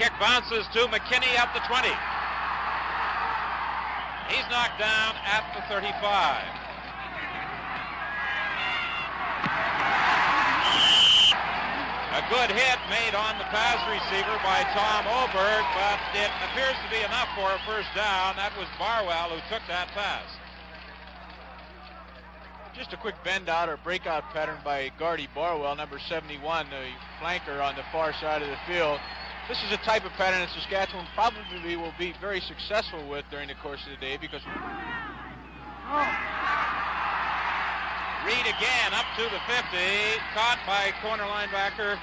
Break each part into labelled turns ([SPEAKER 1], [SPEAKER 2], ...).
[SPEAKER 1] kick bounces to McKinney at the 20. He's knocked down at the 35. A good hit made on the pass receiver by Tom Oberg, but it appears to be enough for a first down. That was Barwell who took that pass.
[SPEAKER 2] Just a quick bend out or breakout pattern by Gardy Barwell, number 71, the flanker on the far side of the field. This is a type of pattern that Saskatchewan probably will be very successful with during the course of the day because...
[SPEAKER 1] Reed again up to the 50, caught by corner linebacker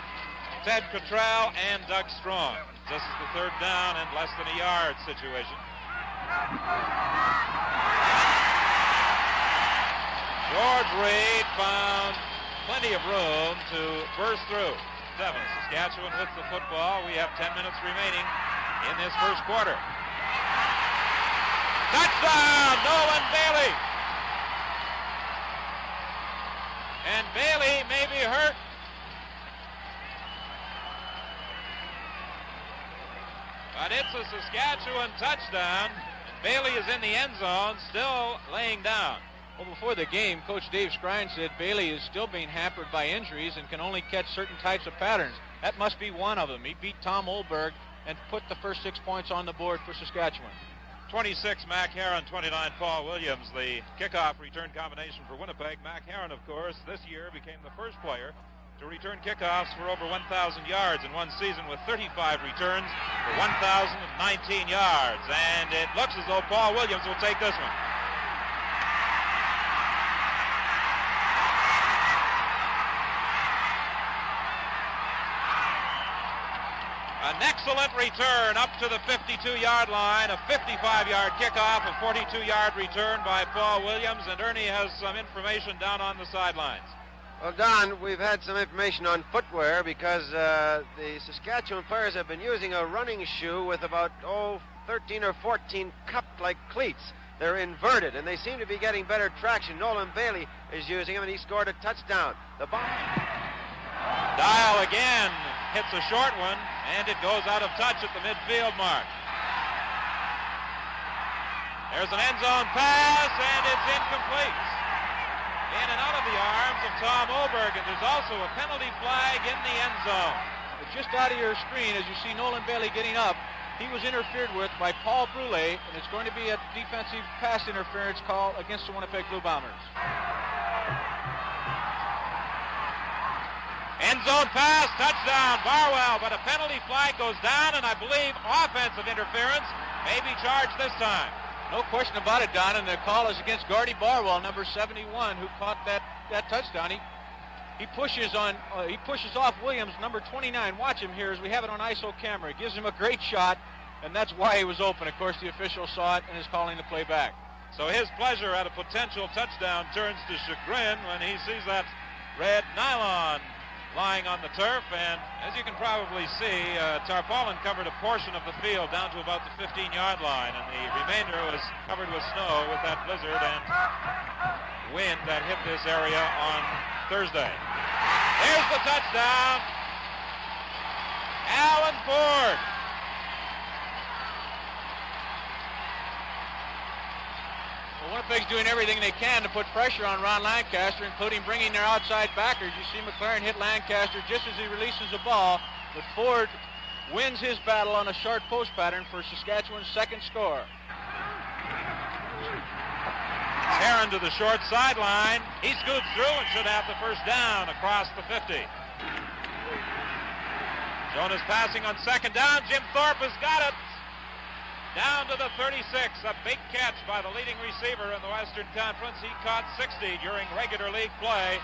[SPEAKER 1] Ted Cottrell and Doug Strong. This is the third down and less than a yard situation. George Reed found plenty of room to burst through. 7, Saskatchewan with the football. We have 10 minutes remaining in this first quarter. Touchdown, Nolan Bailey! And Bailey may be hurt. But it's a Saskatchewan touchdown. Bailey is in the end zone, still laying down.
[SPEAKER 2] Well, before the game, Coach Dave Scrine said Bailey is still being hampered by injuries and can only catch certain types of patterns. That must be one of them. He beat Tom Olberg and put the first 6 points on the board for Saskatchewan.
[SPEAKER 1] 26, Mac Heron, 29, Paul Williams, the kickoff return combination for Winnipeg. Mac Heron, of course, this year became the first player to return kickoffs for over 1,000 yards in one season with 35 returns for 1,019 yards. And it looks as though Paul Williams will take this one. An excellent return up to the 52-yard line, a 55-yard kickoff, a 42-yard return by Paul Williams, and Ernie has some information down on the sidelines.
[SPEAKER 3] Well, Don, we've had some information on footwear because the Saskatchewan players have been using a running shoe with about, 13 or 14 cupped-like cleats. They're inverted, and they seem to be getting better traction. Nolan Bailey is using them, and he scored a touchdown. The ball...
[SPEAKER 1] Dial again hits a short one, and it goes out of touch at the midfield mark. There's an end zone pass, and it's incomplete. In and out of the arms of Tom Oberg, and there's also a penalty flag in the end zone.
[SPEAKER 2] But just out of your screen, as you see Nolan Bailey getting up, he was interfered with by Paul Brule, and it's going to be a defensive pass interference call against the Winnipeg Blue Bombers.
[SPEAKER 1] End zone pass, touchdown, Barwell, but a penalty flag goes down, and I believe offensive interference may be charged this time.
[SPEAKER 2] No question about it, Don, and the call is against Gardy Barwell, number 71, who caught that touchdown. He pushes off Williams, number 29. Watch him here as we have it on ISO camera. It gives him a great shot, and that's why he was open. Of course, the official saw it and is calling the play back.
[SPEAKER 1] So his pleasure at a potential touchdown turns to chagrin when he sees that red nylon lying on the turf, and as you can probably see, tarpaulin covered a portion of the field down to about the 15-yard line, and the remainder was covered with snow with that blizzard and wind that hit this area on Thursday. There's the touchdown. Alan Ford.
[SPEAKER 2] Winnipeg's doing everything they can to put pressure on Ron Lancaster, including bringing their outside backers. You see McLaren hit Lancaster just as he releases the ball, but Ford wins his battle on a short post pattern for Saskatchewan's second score.
[SPEAKER 1] Heron to the short sideline. He scoots through and should have the first down across the 50. Jonas passing on second down. Jim Thorpe has got it. Down to the 36, a big catch by the leading receiver in the Western Conference. He caught 60 during regular league play,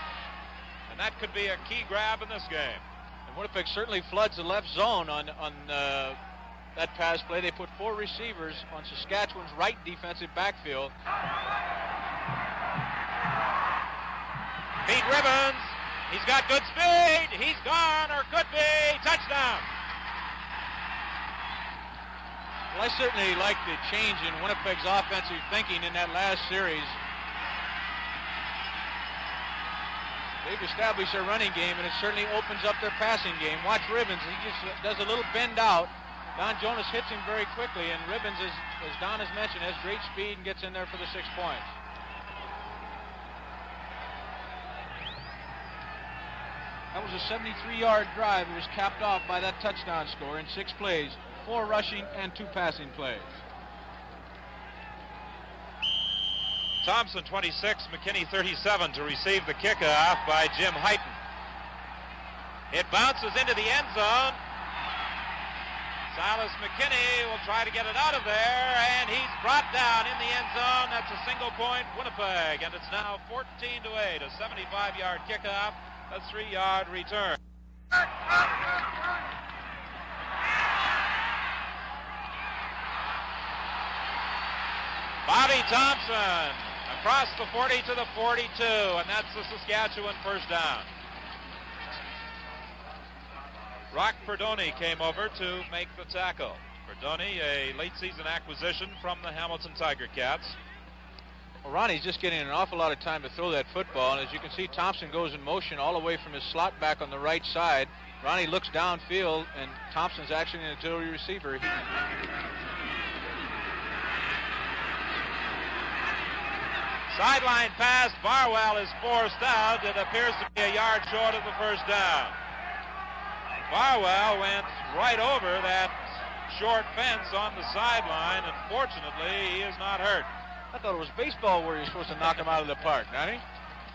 [SPEAKER 1] and that could be a key grab in this game.
[SPEAKER 2] And Winnipeg certainly floods the left zone on that pass play. They put 4 receivers on Saskatchewan's right defensive backfield.
[SPEAKER 1] Pete Ribbons, he's got good speed. He's gone, or could be. Touchdown.
[SPEAKER 2] Well, I certainly like the change in Winnipeg's offensive thinking in that last series. They've established their running game, and it certainly opens up their passing game. Watch Ribbons. He just does a little bend out, Don Jonas hits him very quickly, and Ribbons, as Don has mentioned, has great speed and gets in there for the 6 points. That was a 73-yard drive. It was capped off by that touchdown score in 6 plays, 4 rushing and 2 passing plays.
[SPEAKER 1] Thompson 26, McKinney 37 to receive the kickoff by Jim Hyten. It bounces into the end zone. Silas McKinney will try to get it out of there, and he's brought down in the end zone. That's a single point Winnipeg, and it's now 14-8, a 75-yard kickoff, a 3-yard return. Bobby Thompson across the 40 to the 42, and that's the Saskatchewan first down. Rock Perdoni came over to make the tackle. Perdoni, a late season acquisition from the Hamilton Tiger Cats.
[SPEAKER 2] Well, Ronnie's just getting an awful lot of time to throw that football, and as you can see, Thompson goes in motion all the way from his slot back on the right side. Ronnie looks downfield, and Thompson's actually an auxiliary receiver.
[SPEAKER 1] Sideline pass, Barwell is forced out. It appears to be a yard short of the first down. Barwell went right over that short fence on the sideline, and fortunately, he is not hurt.
[SPEAKER 2] I thought it was baseball where you're supposed to knock him out of the park, Donnie.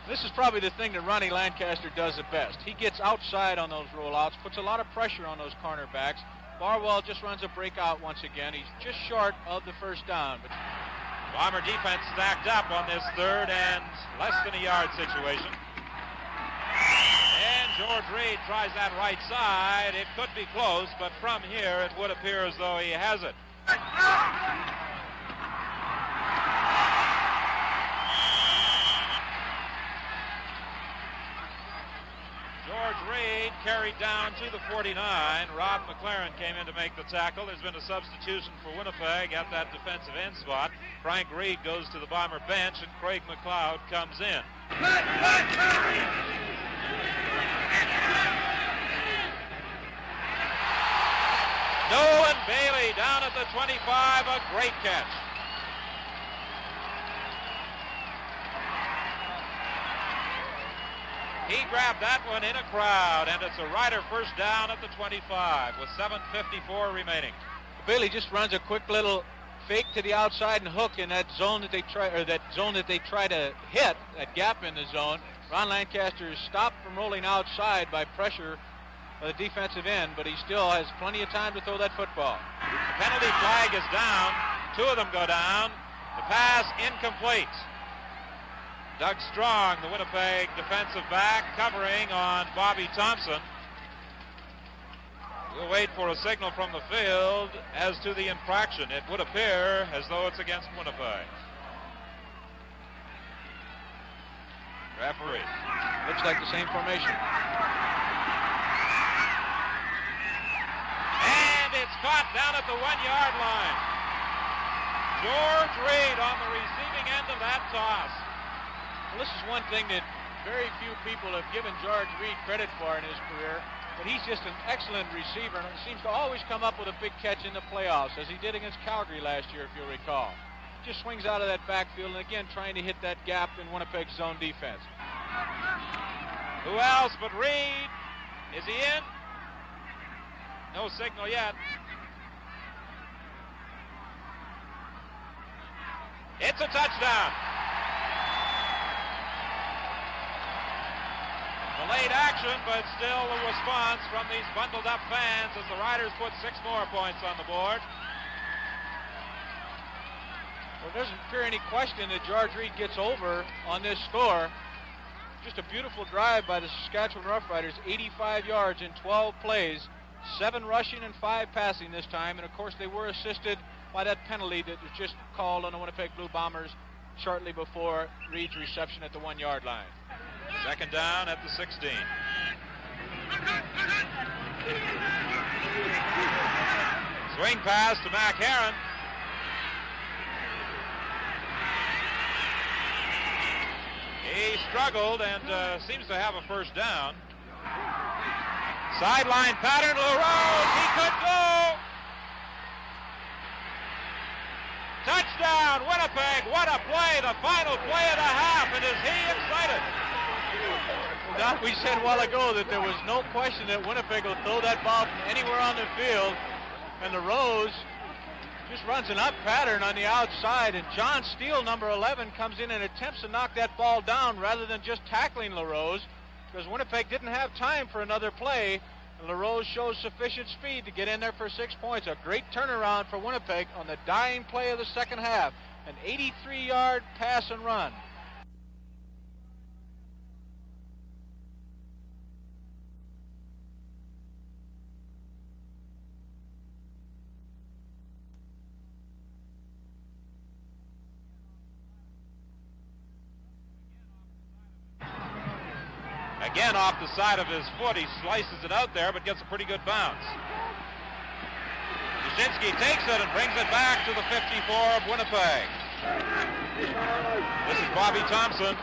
[SPEAKER 2] This is probably the thing that Ronnie Lancaster does the best. He gets outside on those rollouts, puts a lot of pressure on those cornerbacks. Barwell just runs a breakout once again. He's just short of the first down. But
[SPEAKER 1] Bomber defense stacked up on this third and less than a yard situation. And George Reed tries that right side. It could be close, but from here it would appear as though he has it. George Reed carried down to the 49. Rob McLaren came in to make the tackle. There's been a substitution for Winnipeg at that defensive end spot. Frank Reed goes to the Bomber bench, and Craig McLeod comes in. Nolan Bailey down at the 25, a great catch. He grabbed that one in a crowd, and it's a Ryder first down at the 25 with 7:54 remaining.
[SPEAKER 2] Bailey just runs a quick little fake to the outside and hook in that zone that they try, to hit, that gap in the zone. Ron Lancaster is stopped from rolling outside by pressure by the defensive end, but he still has plenty of time to throw that football.
[SPEAKER 1] The penalty flag is down. 2 of them go down. The pass incomplete. Doug Strong, the Winnipeg defensive back, covering on Bobby Thompson. We'll wait for a signal from the field as to the infraction. It would appear as though it's against Winnipeg. Referee.
[SPEAKER 2] Looks like the same formation.
[SPEAKER 1] And it's caught down at the 1-yard line. George Reed on the receiving end of that toss.
[SPEAKER 2] Well, this is one thing that very few people have given George Reed credit for in his career, but he's just an excellent receiver, and seems to always come up with a big catch in the playoffs, as he did against Calgary last year, if you'll recall. Just swings out of that backfield, and again, trying to hit that gap in Winnipeg's zone defense.
[SPEAKER 1] Who else but Reed? Is he in? No signal yet. It's a touchdown. Delayed action, but still a response from these bundled up fans as the Riders put 6 more points on the board.
[SPEAKER 2] Well, there doesn't appear any question that George Reed gets over on this score. Just a beautiful drive by the Saskatchewan Roughriders, 85 yards in 12 plays, 7 rushing and 5 passing this time, and of course they were assisted by that penalty that was just called on the Winnipeg Blue Bombers shortly before Reed's reception at the 1-yard line.
[SPEAKER 1] Second down at the 16. Swing pass to Mac Heron. He struggled and seems to have a first down. Sideline pattern, LaRose, he could go. Touchdown, Winnipeg. What a play. The final play of the half. And is he excited?
[SPEAKER 2] Don, we said a while ago that there was no question that Winnipeg will throw that ball from anywhere on the field. And LaRose just runs an up pattern on the outside. And John Steele, number 11, comes in and attempts to knock that ball down rather than just tackling LaRose, because Winnipeg didn't have time for another play. And LaRose shows sufficient speed to get in there for 6 points. A great turnaround for Winnipeg on the dying play of the second half. An 83-yard pass and run.
[SPEAKER 1] Again, off the side of his foot, he slices it out there, but gets a pretty good bounce. Yashinsky takes it and brings it back to the 54 of Winnipeg. This is Bobby Thompson.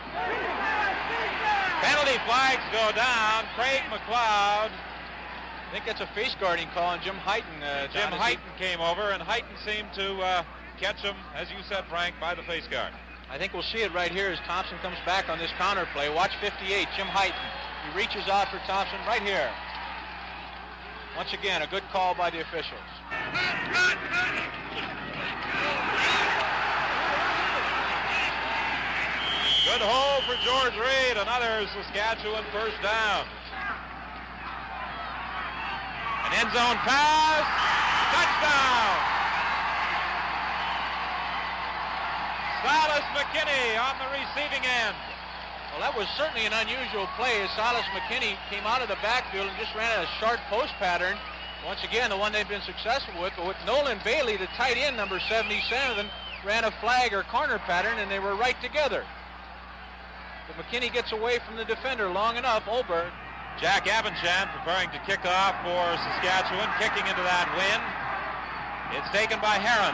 [SPEAKER 1] Penalty flags go down. Craig McLeod.
[SPEAKER 2] I think that's a face guarding call on Jim Heighton.
[SPEAKER 1] Jim Heighton came over, and Heighton seemed to catch him, as you said, Frank, by the face guard.
[SPEAKER 2] I think we'll see it right here as Thompson comes back on this counter play. Watch 58, Jim Heighton. He reaches out for Thompson right here. Once again, a good call by the officials.
[SPEAKER 1] Good hole for George Reed. Another Saskatchewan first down. An end zone pass. Touchdown. Silas McKinney on the receiving end.
[SPEAKER 2] Well, that was certainly an unusual play as Silas McKinney came out of the backfield and just ran a short post pattern. Once again, the one they've been successful with. But with Nolan Bailey, the tight end, number 77, ran a flag or corner pattern, and they were right together. But McKinney gets away from the defender long enough. Oberg.
[SPEAKER 1] Jack Avenchan preparing to kick off for Saskatchewan, kicking into that wind. It's taken by Heron.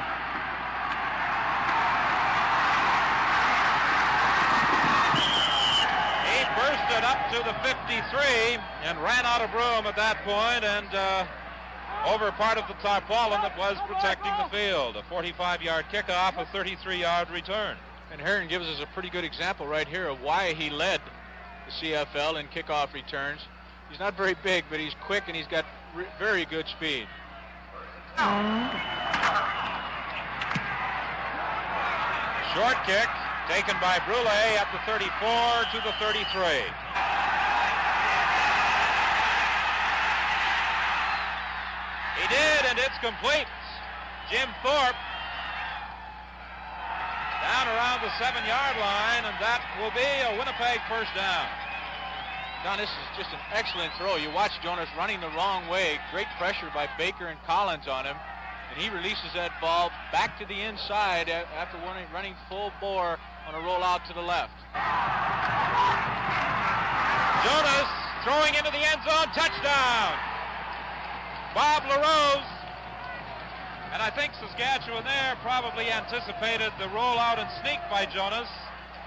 [SPEAKER 1] Bursted up to the 53 and ran out of room at that point and over part of the tarpaulin that was protecting the field. A 45-yard kickoff, a 33-yard return.
[SPEAKER 2] And Heron gives us a pretty good example right here of why he led the CFL in kickoff returns. He's not very big, but he's quick and he's got very good speed.
[SPEAKER 1] Short kick. Taken by Brule at the 34 to the 33. He did, and it's complete. Jim Thorpe down around the 7-yard line, and that will be a Winnipeg first down.
[SPEAKER 2] Don, this is just an excellent throw. You watch Jonas running the wrong way. Great pressure by Baker and Collins on him, and he releases that ball back to the inside after running full bore on a rollout to the left.
[SPEAKER 1] Jonas throwing into the end zone, touchdown. Bob LaRose. And I think Saskatchewan there probably anticipated the rollout and sneak by Jonas.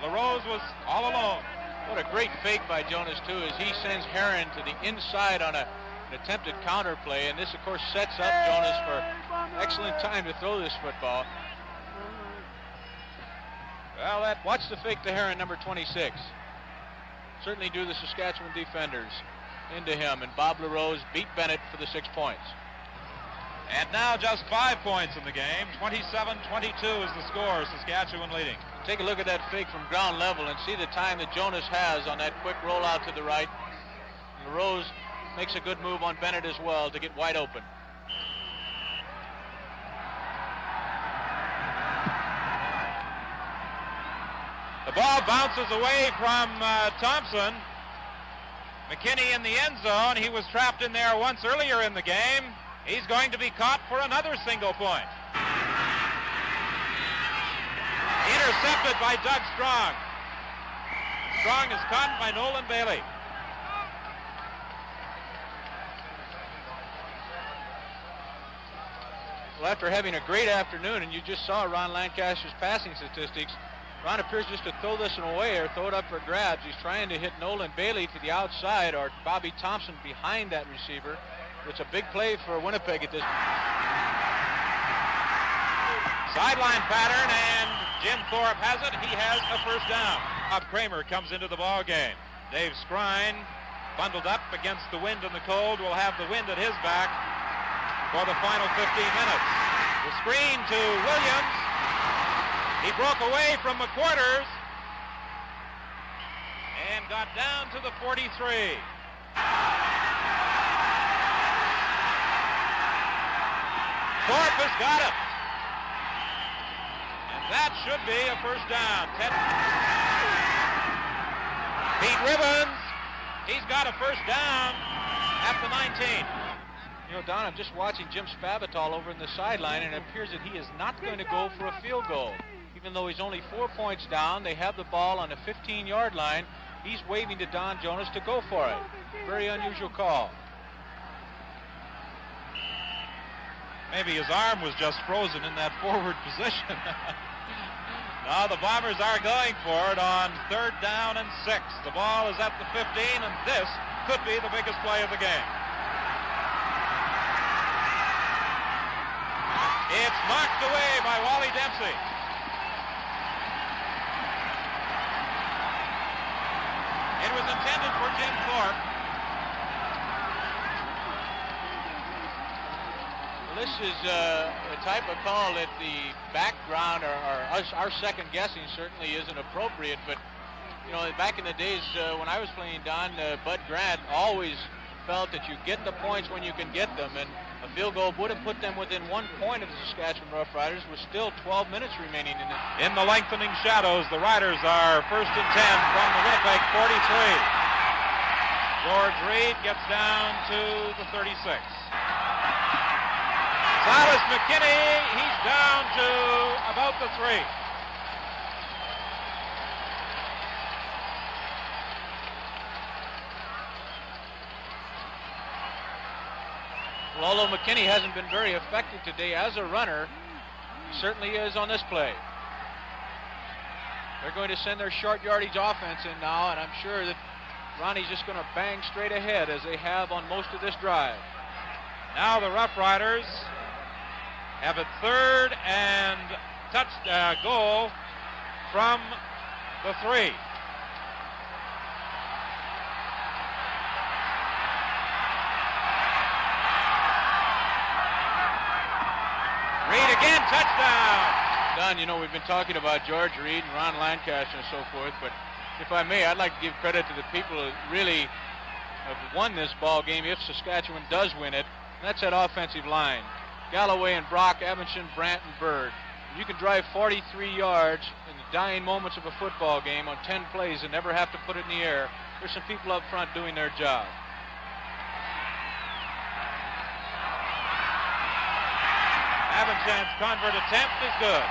[SPEAKER 1] LaRose was all alone.
[SPEAKER 2] What a great fake by Jonas, too, as he sends Heron to the inside on an attempted counter play. And this, of course, sets up Jonas for excellent time to throw this football. Well, watch the fake to Heron, number 26. Certainly do the Saskatchewan defenders into him, and Bob LaRose beat Bennett for the 6 points.
[SPEAKER 1] And now just 5 points in the game. 27-22 is the score, Saskatchewan leading.
[SPEAKER 2] Take a look at that fake from ground level and see the time that Jonas has on that quick rollout to the right. LaRose makes a good move on Bennett as well to get wide open.
[SPEAKER 1] The ball bounces away from Thompson. McKinney in the end zone. He was trapped in there once earlier in the game. He's going to be caught for another single point. Intercepted by Doug Strong. Strong is caught by Nolan Bailey.
[SPEAKER 2] Well, after having a great afternoon, and you just saw Ron Lancaster's passing statistics, Ron appears just to throw this one away or throw it up for grabs. He's trying to hit Nolan Bailey to the outside or Bobby Thompson behind that receiver. It's a big play for Winnipeg at this.
[SPEAKER 1] Sideline pattern, and Jim Thorpe has it. He has a first down. Bob Kramer comes into the ball game. Dave Scrine, bundled up against the wind and the cold, will have the wind at his back for the final 15 minutes. The screen to Williams. He broke away from McQuarters and got down to the 43. Thorpe has got it. And that should be a first down. Pete Ribbons, he's got a first down at the 19.
[SPEAKER 2] You know, Don, I'm just watching Jim Spavital over in the sideline, and it appears that he is not going to go for a field goal. Even though he's only 4 points down, they have the ball on the 15-yard line. He's waving to Don Jonas to go for it. Very unusual call.
[SPEAKER 1] Maybe his arm was just frozen in that forward position. Now the Bombers are going for it on 3rd down and 6. The ball is at the 15, and this could be the biggest play of the game. It's knocked away by Wally Dempsey. It was intended for Jim Thorpe.
[SPEAKER 2] This is a type of call that the background or our second guessing certainly isn't appropriate, but you know, back in the days when I was playing, Don, Bud Grant always felt that you get the points when you can get them, and a field goal would have put them within 1 point of the Saskatchewan Roughriders with still 12 minutes remaining in it.
[SPEAKER 1] In the lengthening shadows, the Riders are 1st and 10 from the Winnipeg 43. George Reed gets down to the 36. Silas McKinney, he's down to about the 3.
[SPEAKER 2] Well, although McKinney hasn't been very effective today as a runner, he certainly is on this play. They're going to send their short yardage offense in now, and I'm sure that Ronnie's just going to bang straight ahead as they have on most of this drive.
[SPEAKER 1] Now the Rough Riders have a 3rd and goal from the 3. Reed again, touchdown.
[SPEAKER 2] Don, you know, we've been talking about George Reed and Ron Lancaster and so forth, but if I may, I'd like to give credit to the people who really have won this ball game if Saskatchewan does win it, and that's that offensive line. Galloway and Brock, Evanson, Brandt, and Bird. You can drive 43 yards in the dying moments of a football game on 10 plays and never have to put it in the air. There's some people up front doing their job.
[SPEAKER 1] Avanchan's convert attempt is good.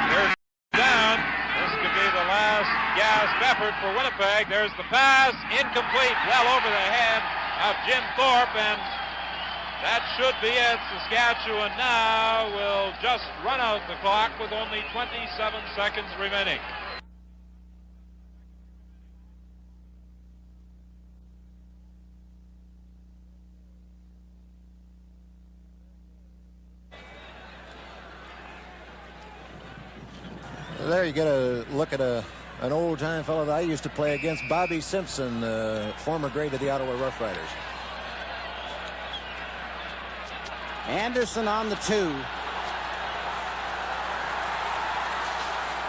[SPEAKER 1] There's down. This could be the last gasp effort for Winnipeg. There's the pass, incomplete, well over the head of Jim Thorpe, and that should be it. Saskatchewan now will just run out the clock with only 27 seconds remaining.
[SPEAKER 4] There you get a look at an old giant fellow that I used to play against, Bobby Simpson, former great of the Ottawa Rough Riders.
[SPEAKER 5] Anderson on the 2.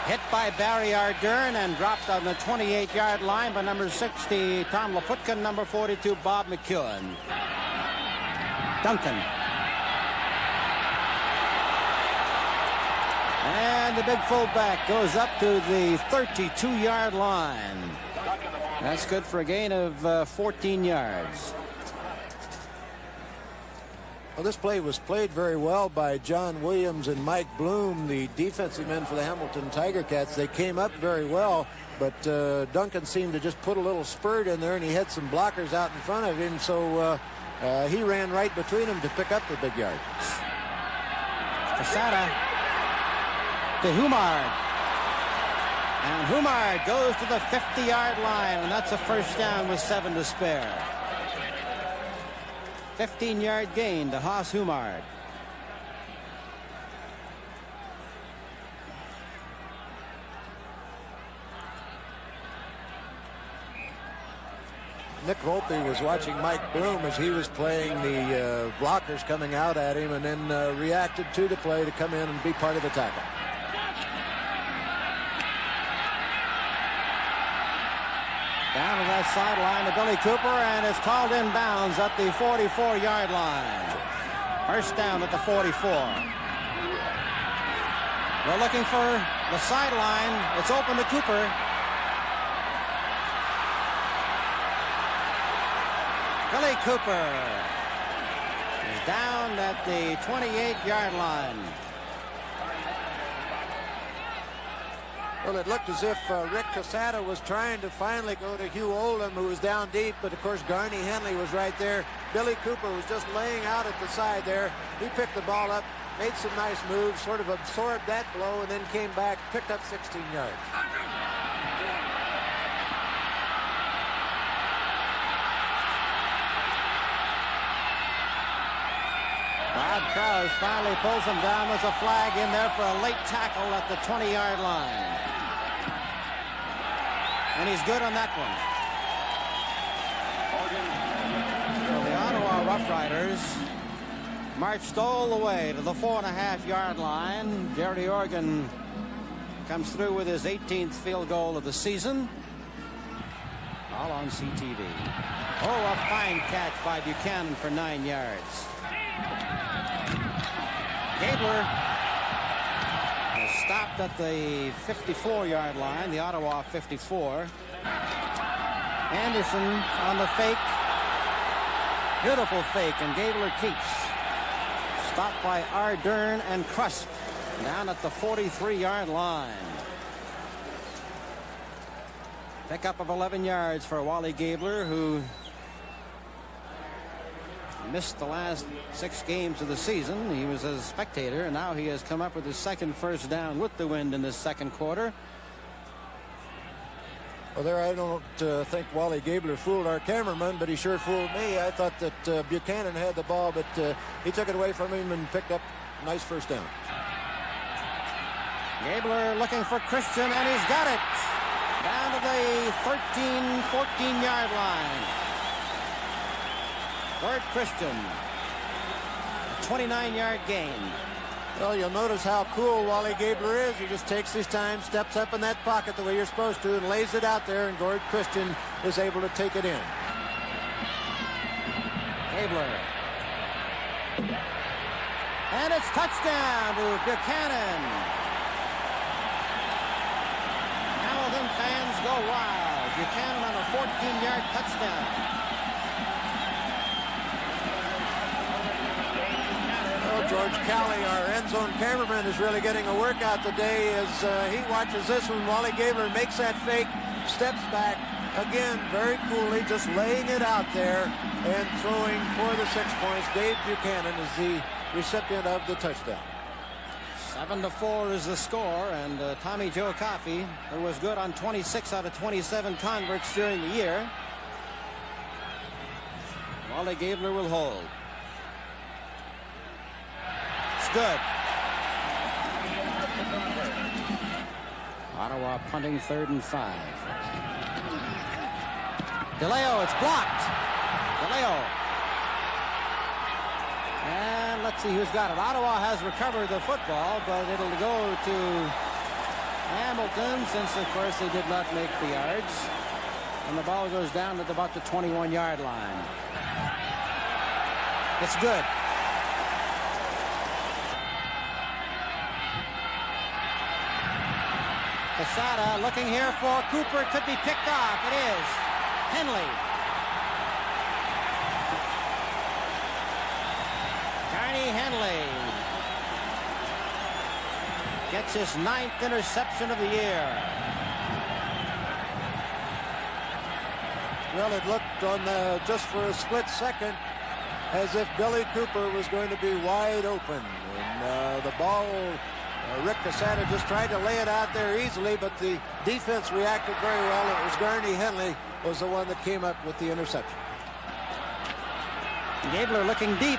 [SPEAKER 5] Hit by Barry Ardern and dropped on the 28-yard line by number 60, Tom Laputkin, number 42, Bob McEwen. Duncan. And the big fullback goes up to the 32-yard line. That's good for a gain of 14 yards.
[SPEAKER 4] Well, this play was played very well by John Williams and Mike Bloom, the defensive men for the Hamilton Tiger Cats. They came up very well, but Duncan seemed to just put a little spurt in there, and he had some blockers out in front of him, so he ran right between them to pick up the big yard.
[SPEAKER 5] Casada to Humard. And Humard goes to the 50-yard line, and that's a first down with 7 to spare. 15-yard gain to Haas Humard.
[SPEAKER 4] Nick Volpe was watching Mike Bloom as he was playing the blockers coming out at him, and then reacted to the play to come in and be part of the tackle.
[SPEAKER 5] Down to that sideline to Billy Cooper, and it's called in bounds at the 44-yard line. First down at the 44. We're looking for the sideline. It's open to Cooper. Billy Cooper is down at the 28-yard line.
[SPEAKER 4] Well, it looked as if Rick Casada was trying to finally go to Hugh Oldham, who was down deep, but of course Garney Henley was right there. Billy Cooper was just laying out at the side there. He picked the ball up, made some nice moves, sort of absorbed that blow, and then came back, picked up 16 yards.
[SPEAKER 5] Bob Krause finally pulls him down. There's a flag in there for a late tackle at the 20-yard line. And he's good on that one. So the Ottawa Rough Riders marched all the way to the 4.5-yard line. Jerry Organ comes through with his 18th field goal of the season. All on CTV. Oh, a fine catch by Buchanan for 9 yards. Gabler is stopped at the 54-yard line, the Ottawa 54. Anderson on the fake. Beautiful fake, and Gabler keeps. Stopped by Ardern and Crusp down at the 43-yard line. Pickup of 11 yards for Wally Gabler, who missed the last 6 games of the season. He was a spectator, and now he has come up with his second first down with the Wind in the second quarter.
[SPEAKER 4] Well, there I don't think Wally Gabler fooled our cameraman, but he sure fooled me. I thought that Buchanan had the ball, but he took it away from him and picked up a nice first down.
[SPEAKER 5] Gabler looking for Christian, and he's got it. Down to the 13, 14-yard line. Ward Christian, a 29-yard gain.
[SPEAKER 4] Well, you'll notice how cool Wally Gabler is. He just takes his time, steps up in that pocket the way you're supposed to, and lays it out there, and Gord Christian is able to take it in.
[SPEAKER 5] Gabler. And it's touchdown to Buchanan. Hamilton fans go wild. Buchanan on a 14-yard touchdown.
[SPEAKER 4] George Calley, our end zone cameraman, is really getting a workout today as he watches this when Wally Gabler makes that fake, steps back, again, very coolly, just laying it out there and throwing for the 6 points. Dave Buchanan is the recipient of the touchdown.
[SPEAKER 5] 7-4 is the score, and Tommy Joe Coffey, who was good on 26 out of 27 converts during the year. Wally Gabler will hold. Good. Ottawa punting 3rd and 5. DeLeo, it's blocked. DeLeo. And let's see who's got it. Ottawa has recovered the football, but it'll go to Hamilton since, of course, they did not make the yards. And the ball goes down at about the 21-yard line. It's good. Casada looking here for Cooper. Could be picked off. It is. Henley. Garney Henley gets his 9th interception of the year.
[SPEAKER 4] Well, it looked on just for a split second as if Billy Cooper was going to be wide open. And the ball... Rick Casada just tried to lay it out there easily, but the defense reacted very well. It was Garney Henley was the one that came up with the interception.
[SPEAKER 5] Gabler looking deep.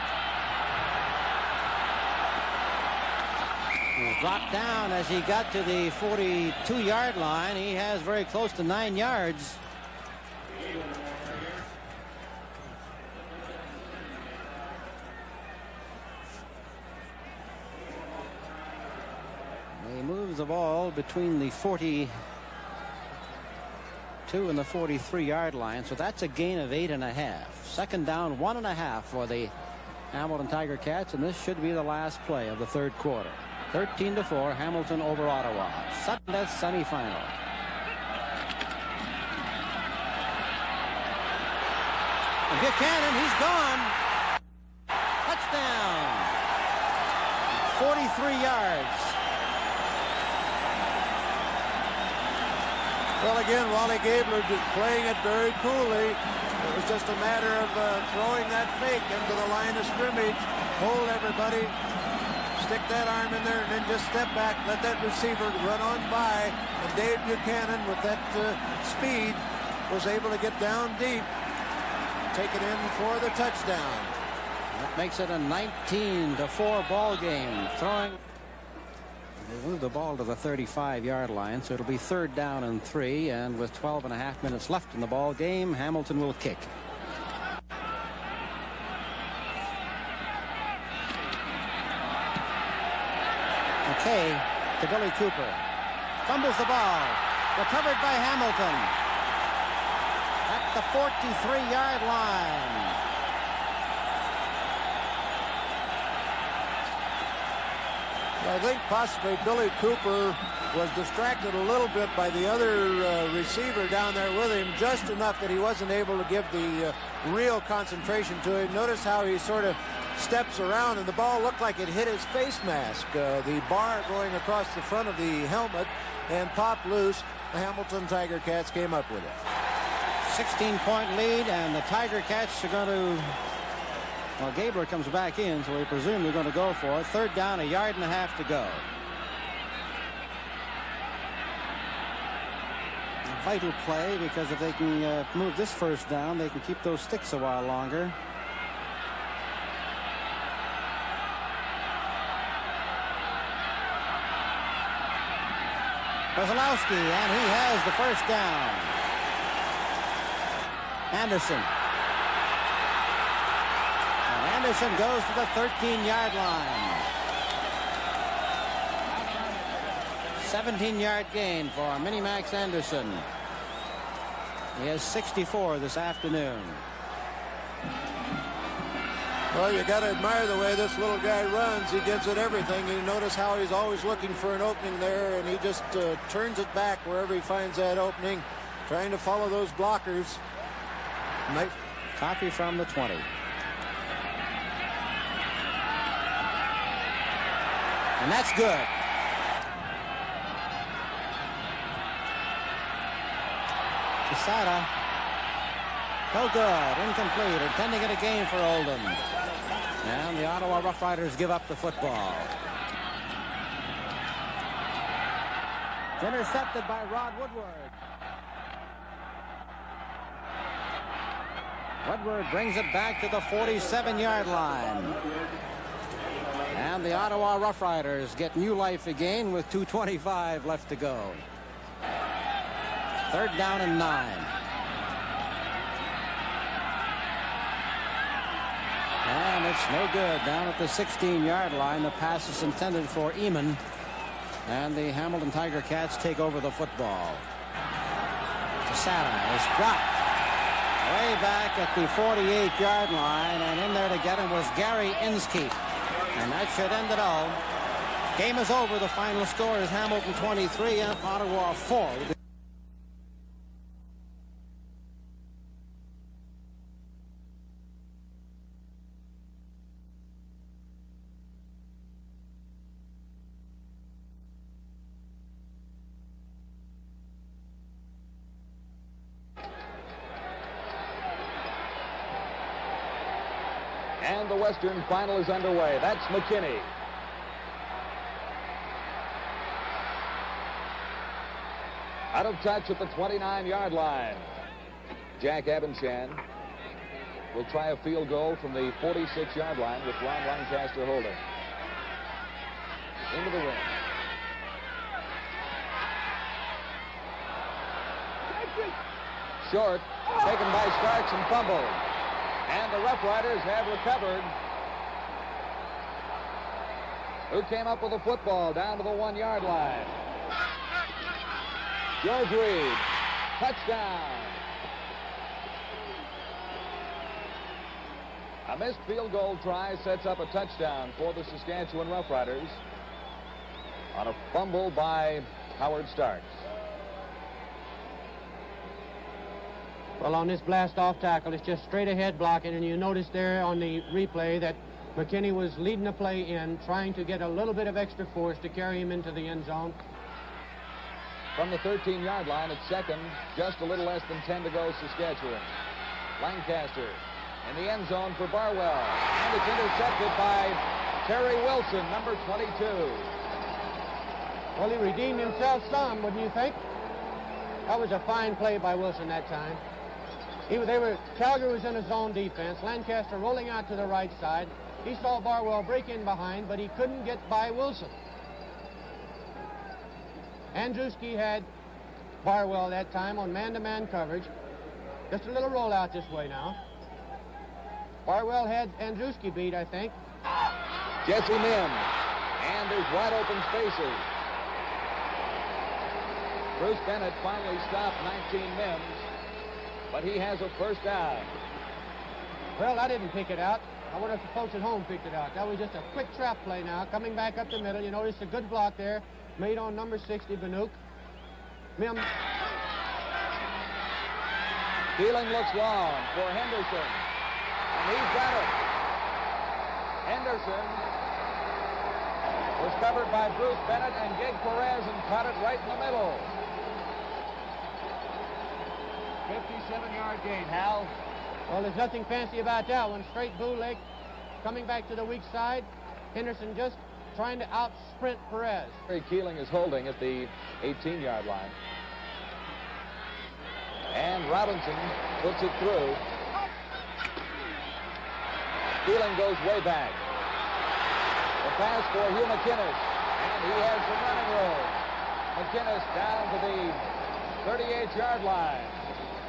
[SPEAKER 5] He dropped down as he got to the 42-yard line. He has very close to 9 yards. moves the ball between the 42 and the 43-yard line, so that's a gain of 8.5. Second down, 1.5 for the Hamilton Tiger Cats, and this should be the last play of the third quarter. 13-4, Hamilton over Ottawa. Sudden death semifinal. And Buchanan, he's gone. Touchdown. 43 yards.
[SPEAKER 4] Well, again, Wally Gabler playing it very coolly. It was just a matter of throwing that fake into the line of scrimmage, hold everybody, stick that arm in there, and then just step back, let that receiver run on by. And Dave Buchanan, with that speed, was able to get down deep, take it in for the touchdown.
[SPEAKER 5] That makes it a 19-4 ball game. They move the ball to the 35-yard line, so it'll be third down and 3, and with 12.5 minutes left in the ball game, Hamilton will kick. Okay, to Billy Cooper. Fumbles the ball. Recovered by Hamilton. At the 43-yard line.
[SPEAKER 4] I think possibly Billy Cooper was distracted a little bit by the other receiver down there with him, just enough that he wasn't able to give the real concentration to it. Notice how he sort of steps around, and the ball looked like it hit his face mask. The bar going across the front of the helmet and popped loose. The Hamilton Tiger Cats came up with it.
[SPEAKER 5] 16-point lead, and the Tiger Cats are going to... Well, Gabler comes back in, so we presume they're going to go for it. Third down, 1.5 yards to go. A vital play, because if they can move this first down, they can keep those sticks a while longer. Kozlowski, and he has the first down. Anderson. Anderson goes to the 13-yard line. 17-yard gain for Minimax Anderson. He has 64 this afternoon.
[SPEAKER 4] Well, you got to admire the way this little guy runs. He gives it everything. You notice how he's always looking for an opening there, and he just turns it back wherever he finds that opening, trying to follow those blockers. Nice.
[SPEAKER 5] Coffee from the 20. And that's good. Quesada. No good. Incomplete. Intending it a gain for Oldham. And the Ottawa Rough Riders give up the football. It's intercepted by Rod Woodward. Woodward brings it back to the 47-yard line. And the Ottawa Rough Riders get new life again with 2:25 left to go. Third down and 9. And it's no good. Down at the 16-yard line, the pass is intended for Eamon. And the Hamilton Tiger Cats take over the football. Quesada is dropped way back at the 48-yard line, and in there to get him was Gary Inskeep. And that should end it all. Game is over. The final score is Hamilton 23 and Ottawa 4.
[SPEAKER 6] And the Western final is underway. That's McKinney. Out of touch at the 29-yard line. Jack Abenchan will try a field goal from the 46-yard line with Ron Lancaster holding. Into the ring. Short, taken by Starks and fumbled. And the Rough Riders have recovered. who came up with the football down to the 1-yard line. George Reed, touchdown. A missed field goal try sets up a touchdown for the Saskatchewan Roughriders on a fumble by Howard Starks.
[SPEAKER 5] Well, on this blast-off tackle, it's just straight ahead blocking, and you notice there on the replay that McKinney was leading the play in, trying to get a little bit of extra force to carry him into the end zone.
[SPEAKER 6] From the 13-yard line at second, just a little less than 10 to go, Saskatchewan. Lancaster in the end zone for Barwell, and it's intercepted by Terry Wilson, number 22.
[SPEAKER 5] Well, he redeemed himself some, wouldn't you think? That was a fine play by Wilson that time. Calgary was in a zone defense. Lancaster rolling out to the right side. He saw Barwell break in behind, but he couldn't get by Wilson. Andruski had Barwell that time on man-to-man coverage. Just a little rollout this way now. Barwell had Andruski beat, I think.
[SPEAKER 6] Jesse Mims, and there's wide open spaces. Bruce Bennett finally stopped 19 Mims, but he has a first down.
[SPEAKER 5] Well, I didn't pick it out. I wonder if the folks at home picked it out. That was just a quick trap play now, coming back up the middle. You notice a good block there, made on number 60, Banuk. Mims.
[SPEAKER 6] Keeling looks long for Henderson, and he's got it. Henderson was covered by Bruce Bennett and Gig Perez and caught it right in the middle. 57-yard gain, Hal.
[SPEAKER 5] Well, there's nothing fancy about that one. Straight bootleg, coming back to the weak side. Henderson just trying to out-sprint Perez.
[SPEAKER 6] Keeling is holding at the 18-yard line. And Robinson puts it through. Keeling goes way back. The pass for Hugh McInnes, and he has some running room. McInnes down to the 38-yard line.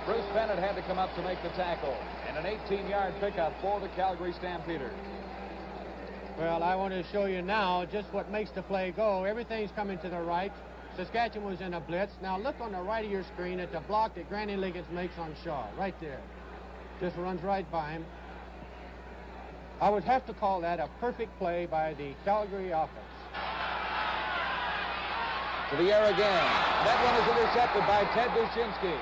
[SPEAKER 6] Bruce Bennett had to come up to make the tackle, and an 18-yard pickup for the Calgary Stampeders.
[SPEAKER 5] Well, I want to show you now just what makes the play go. Everything's coming to the right. Saskatchewan was in a blitz. Now look on the right of your screen at the block that Granny Liggins makes on Shaw, right there. Just runs right by him. I would have to call that a perfect play by the Calgary offense.
[SPEAKER 6] To the air again. That one is intercepted by Ted Dushinsky.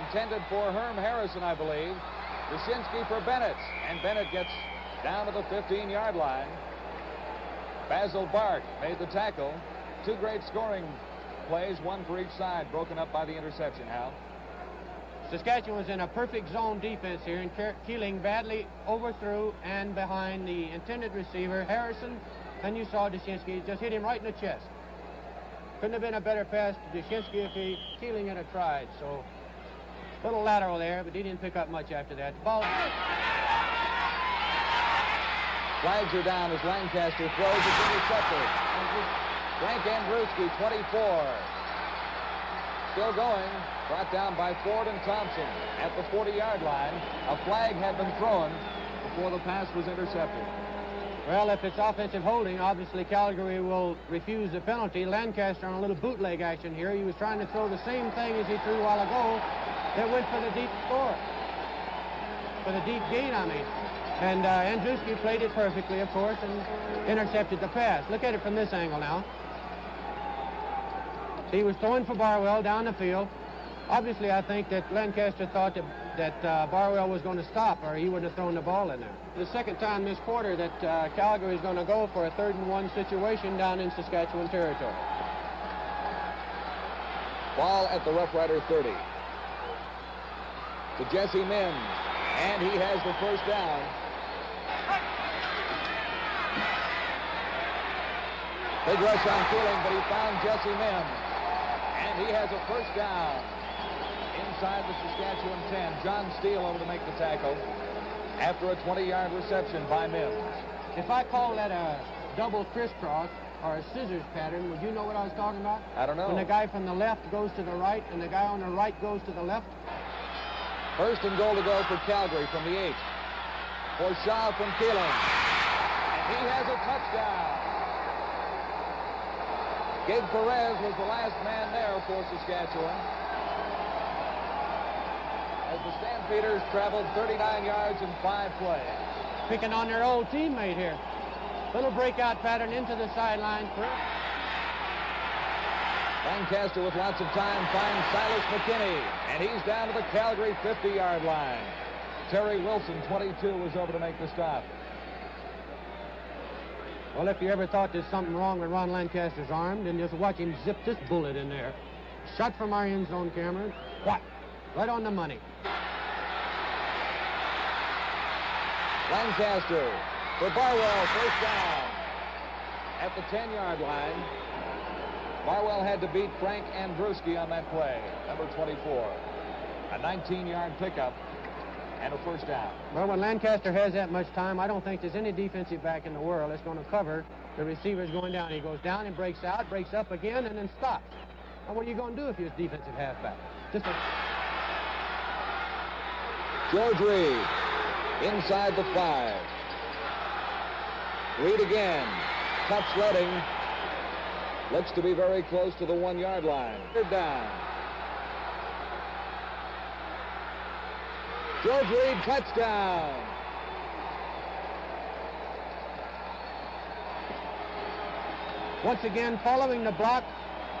[SPEAKER 6] Intended for Herm Harrison, I believe. Dushinsky for Bennett, and Bennett gets down to the 15-yard line. Basil Bark made the tackle. Two great scoring plays, one for each side, broken up by the interception, Hal.
[SPEAKER 5] Saskatchewan was in a perfect zone defense here, and Keeling badly overthrew and behind the intended receiver, Harrison, and you saw Dushinsky just hit him right in the chest. Couldn't have been a better pass to Dushinsky if Keeling had tried, so a little lateral there, but he didn't pick up much after that. Ball.
[SPEAKER 6] Flags are down as Lancaster throws. It's intercepted. Frank Andruski, 24. Still going. Brought down by Ford and Thompson at the 40-yard line. A flag had been thrown before the pass was intercepted.
[SPEAKER 5] Well, if it's offensive holding, obviously Calgary will refuse the penalty. Lancaster on a little bootleg action here. He was trying to throw the same thing as he threw a while ago. That went for the deep score. For the deep gain, I mean. And Andruski played it perfectly, of course, and intercepted the pass. Look at it from this angle now. He was throwing for Barwell down the field. Obviously, I think that Lancaster thought that Barwell was going to stop, or he wouldn't have thrown the ball in there. The second time this quarter that Calgary is going to go for a 3rd-and-1 situation down in Saskatchewan territory.
[SPEAKER 6] Ball at the Rough Rider 30. To Jesse Mims, and he has the first down. Big rush on Keeling, but he found Jesse Mims, and he has a first down inside the Saskatchewan 10. John Steele over to make the tackle after a 20-yard reception by Mims.
[SPEAKER 5] If I call that a double crisscross or a scissors pattern, would you know what I was talking about?
[SPEAKER 6] I don't know.
[SPEAKER 5] When the guy from the left goes to the right and the guy on the right goes to the left.
[SPEAKER 6] First and goal to go for Calgary from the 8. For Shaw from Keeling. And he has a touchdown. Gabe Perez was the last man there for Saskatchewan. As the Stampeders traveled 39 yards in 5 plays.
[SPEAKER 5] Picking on their old teammate here. Little breakout pattern into the sideline.
[SPEAKER 6] Lancaster with lots of time finds Silas McKinney, and he's down to the Calgary 50-yard line. Terry Wilson, 22, was over to make the stop.
[SPEAKER 5] Well, if you ever thought there's something wrong with Ron Lancaster's arm, then just watch him zip this bullet in there. Shot from our end zone camera. What? Right on the money.
[SPEAKER 6] Lancaster for Barwell, first down. At the 10-yard line, Barwell had to beat Frank Andruski on that play, number 24. A 19-yard pickup and a first down.
[SPEAKER 5] Well, when Lancaster has that much time, I don't think there's any defensive back in the world that's going to cover the receivers going down. He goes down and breaks out, breaks up again, and then stops. Now, what are you going to do if you're a defensive halfback? Just a...
[SPEAKER 6] George Reed inside the 5. Reed again. Tough sledding. Looks to be very close to the 1-yard line. Third down. George Reed, touchdown.
[SPEAKER 5] Once again, following the block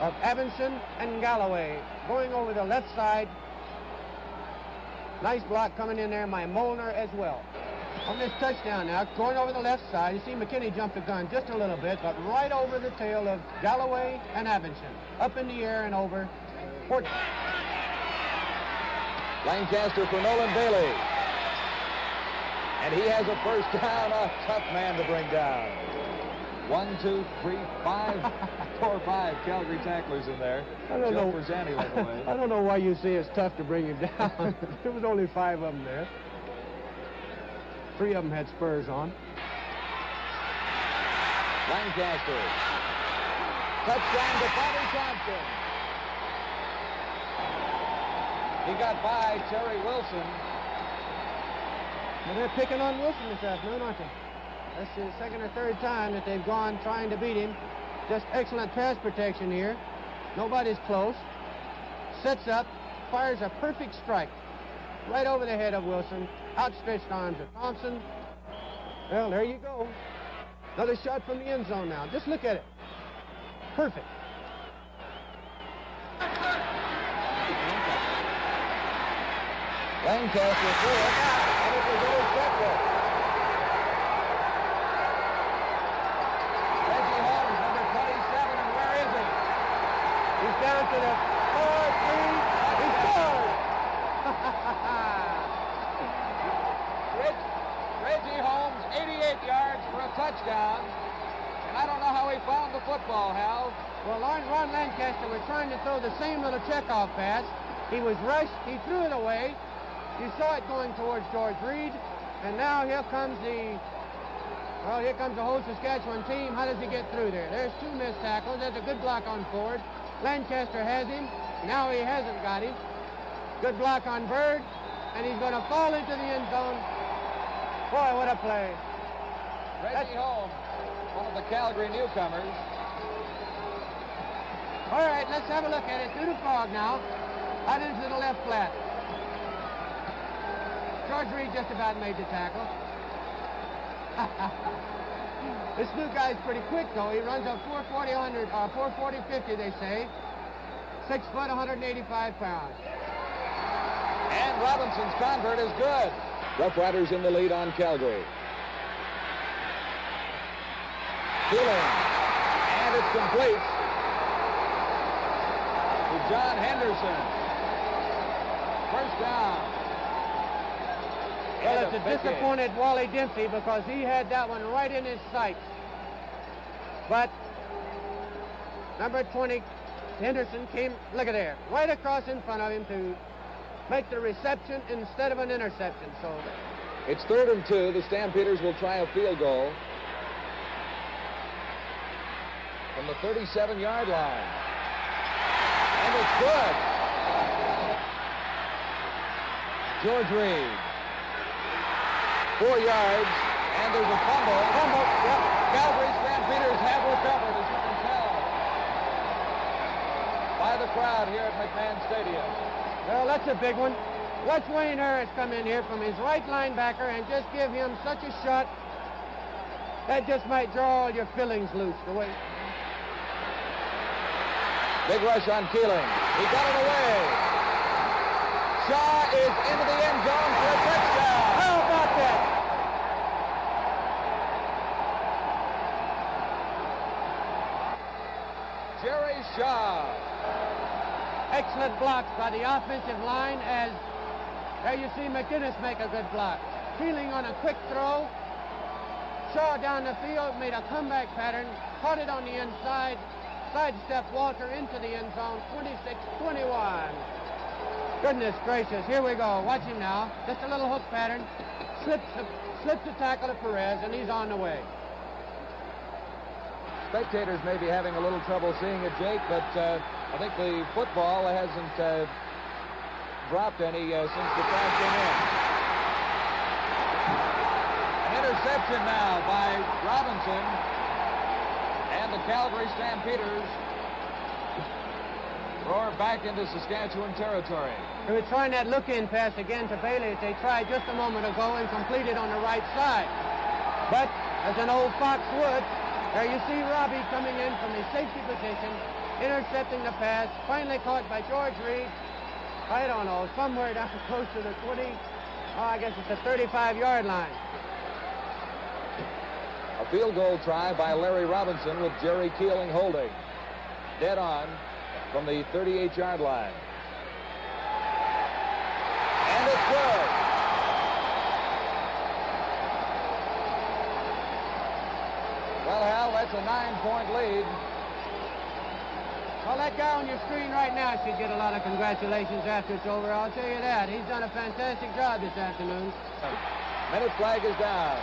[SPEAKER 5] of Evanson and Galloway. Going over the left side. Nice block coming in there by Molnar as well. On this touchdown now, going over the left side, you see McKinney jump the gun just a little bit, but right over the tail of Galloway and Evanson. Up in the air and over.
[SPEAKER 6] Lancaster for Nolan Bailey. And he has a first down, a tough man to bring down. 1, 2, 3, 5, 4 or 5 Calgary tacklers in there.
[SPEAKER 5] I don't know.
[SPEAKER 6] Zanny led the way.
[SPEAKER 5] I don't know why you say it's tough to bring him down. There was only 5 of them there. 3 of them had spurs on.
[SPEAKER 6] Lancaster. Touchdown to Bobby Thompson. He got by Terry Wilson.
[SPEAKER 5] Well, they're picking on Wilson this afternoon, aren't they? That's the second or third time that they've gone trying to beat him. Just excellent pass protection here. Nobody's close. Sets up, fires a perfect strike right over the head of Wilson. Outstretched arms of Thompson. Well, there you go. Another shot from the end zone now. Just look at it. Perfect.
[SPEAKER 6] Lancaster threw it, and it was intercepted. Reggie Holmes, number 27, and where is he?
[SPEAKER 5] He's down to the 4-3. He scored!
[SPEAKER 6] Reggie Holmes, 88 yards for a touchdown. And I don't know how he found the football, Hal.
[SPEAKER 5] Well, Ron Lancaster was trying to throw the same little checkoff pass. He was rushed. He threw it away. You saw it going towards George Reed. And now here comes the whole Saskatchewan team. How does he get through there? There's 2 missed tackles. There's a good block on Ford. Lancaster has him. Now he hasn't got him. Good block on Bird. And he's going to fall into the end zone. Boy, what a play.
[SPEAKER 6] Reggie Holmes, one of the Calgary newcomers.
[SPEAKER 5] All right, let's have a look at it. Through the fog now. Out into the left flat. George Reed just about made the tackle. This new guy's pretty quick, though. He runs a 440-50, they say. 6 foot, 185 pounds.
[SPEAKER 6] And Robinson's convert is good. Rough Riders in the lead on Calgary. Keeling. And it's complete to John Henderson. First down.
[SPEAKER 5] Well, it's a disappointed Wally Dempsey because he had that one right in his sights. But number 20, Henderson came, look at there, right across in front of him to make the reception instead of an interception. So
[SPEAKER 6] it's 3rd and 2. The Stampeders will try a field goal from the 37-yard line. And it's good. George Reed. 4 yards, and there's a fumble. Yep. Calgary Stampeders have recovered, as you can tell. the crowd here at McMahon Stadium.
[SPEAKER 7] Well, that's a big one. Watch Wayne Harris come in here from his right linebacker and just give him such a shot that just might draw all your fillings loose. The way.
[SPEAKER 6] Big rush on Keeling. He got it away. Shaw is into the end zone for a touchdown.
[SPEAKER 7] How about that?
[SPEAKER 6] Jerry Shaw.
[SPEAKER 7] Excellent blocks by the offensive line as there you see McInnes make a good block. Keeling on a quick throw. Shaw down the field made a comeback pattern, caught it on the inside, sidestepped Walter into the end zone, 26-21. Goodness gracious, here we go. Watch him now. Just a little hook pattern. Slips the tackle to Perez, and he's on the way.
[SPEAKER 6] Spectators may be having a little trouble seeing it, Jake, but I think the football hasn't dropped any since the crowd came in. An interception now by Robinson, and the Calgary Stampeders roar back into Saskatchewan territory.
[SPEAKER 7] They were trying that look-in pass again to Bailey as they tried just a moment ago and completed on the right side. But as an old fox would, there you see Robbie coming in from his safety position, intercepting the pass, finally caught by George Reed. I don't know, somewhere down close to the 20, I guess it's the 35-yard line.
[SPEAKER 6] A field goal try by Larry Robinson with Jerry Keeling holding. Dead on from the 38-yard line. And it's good. Well, Hal, that's a 9-point lead.
[SPEAKER 7] Well, that guy on your screen right now should get a lot of congratulations after it's over. I'll tell you that. He's done a fantastic job this afternoon.
[SPEAKER 6] Minute flag is down.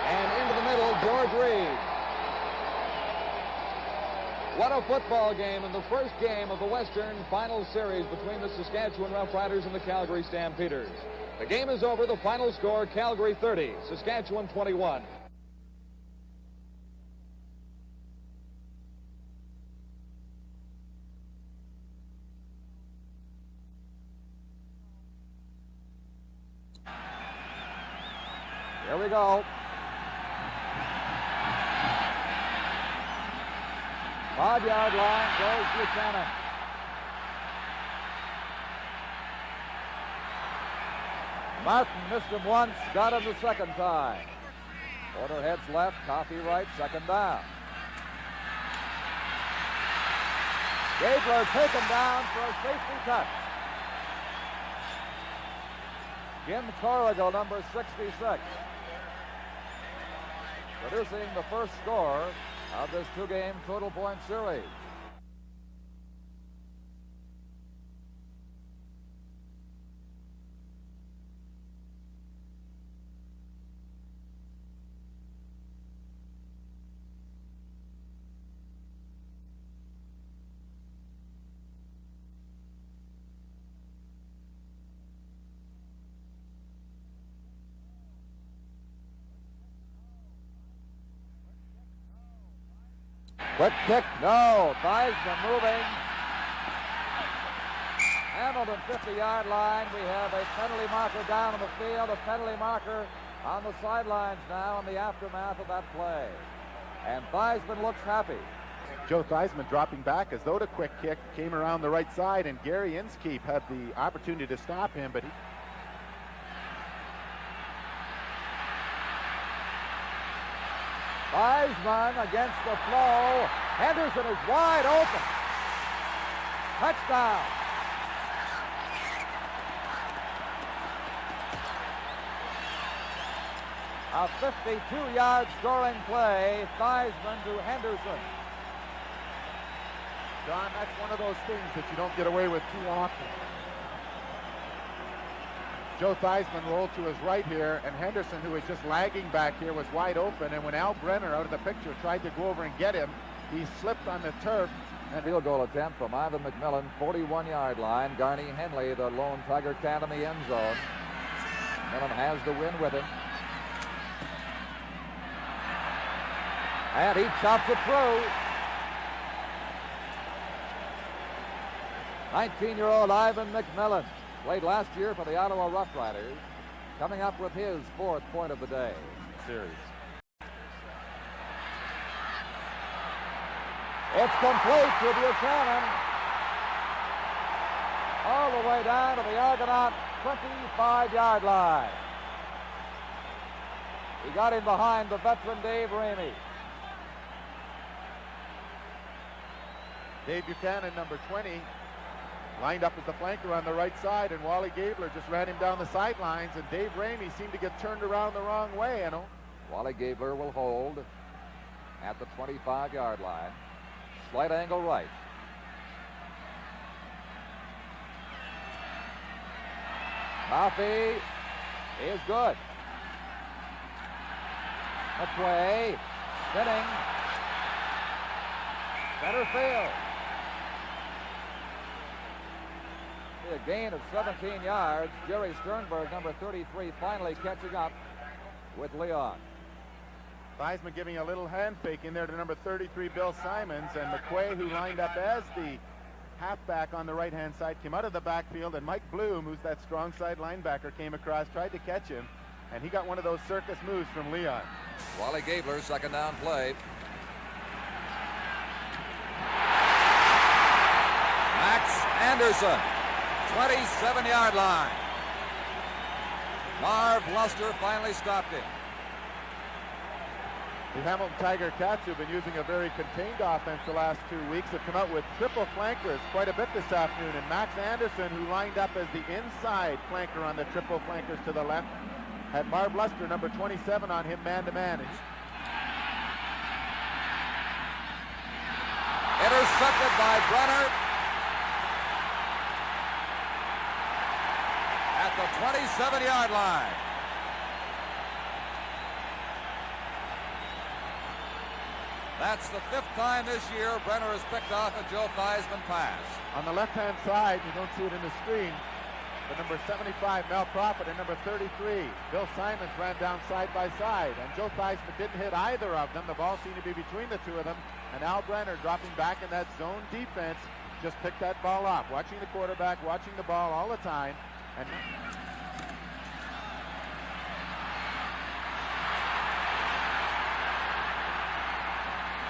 [SPEAKER 6] And into the middle, George Reed. What a football game, in the first game of the Western Final Series between the Saskatchewan Roughriders and the Calgary Stampeders. The game is over. The final score, Calgary 30, Saskatchewan 21. Here we go. 5-yard line goes Buchanan. Martin missed him once, got him the second time. Porter heads left, Coffey right, second down. Gabler taken down for a safety touch. Jim Corrigal, number 66, producing the first score of this two-game total point series. Quick kick, no. Theismann moving. Hamilton 50-yard line. We have a penalty marker down on the field, a penalty marker on the sidelines now in the aftermath of that play. And Theismann looks happy.
[SPEAKER 8] Joe Theismann dropping back as though the quick kick came around the right side, and Gary Inskeep had the opportunity to stop him, but he...
[SPEAKER 6] Theismann against the flow. Henderson is wide open. Touchdown. A 52-yard scoring play. Theismann to Henderson.
[SPEAKER 8] John, that's one of those things that you don't get away with too often. Joe Theismann rolled to his right here, and Henderson, who was just lagging back here, was wide open. And when Al Brenner, out of the picture, tried to go over and get him, he slipped on the turf.
[SPEAKER 6] And field goal attempt from Ivan McMillan, 41-yard line. Garney Henley, the lone Tiger cat in the end zone. McMillan has the win with him. And he chops it through. 19-year-old Ivan McMillan played last year for the Ottawa Rough Riders, coming up with his 4th point of the day series. It's complete to Buchanan. All the way down to the Argonaut 25-yard line. He got in behind the veteran Dave Ramey.
[SPEAKER 8] Dave Buchanan, number 20, lined up as the flanker on the right side, and Wally Gabler just ran him down the sidelines, and Dave Ramey seemed to get turned around the wrong way. And
[SPEAKER 6] Wally Gabler will hold at the 25-yard line. Slight angle right. Coffey is good. McQuay spinning. Center field. A gain of 17 yards. Jerry Sternberg, number 33, finally catching up with Leon.
[SPEAKER 8] Theismann giving a little hand fake in there to number 33, Bill Simons, and McQuay, who lined up as the halfback on the right-hand side, came out of the backfield, and Mike Bloom, who's that strong side linebacker, came across, tried to catch him, and he got one of those circus moves from Leon.
[SPEAKER 6] Wally Gabler, second down play. Max Anderson, 27-yard line. Marv Luster finally stopped him.
[SPEAKER 8] The Hamilton Tiger Cats, who've been using a very contained offense the last 2 weeks, have come out with triple flankers quite a bit this afternoon. And Max Anderson, who lined up as the inside flanker on the triple flankers to the left, had Marv Luster, number 27, on him man-to-man.
[SPEAKER 6] Intercepted by Brenner at the 27-yard line. That's the 5th time this year Brenner has picked off a Joe Theismann pass.
[SPEAKER 8] On the left-hand side, you don't see it in the screen, but number 75, Mel Prophet, and number 33, Bill Simons, ran down side by side, and Joe Theismann didn't hit either of them. The ball seemed to be between the two of them, and Al Brenner, dropping back in that zone defense, just picked that ball off, watching the quarterback, watching the ball all the time. And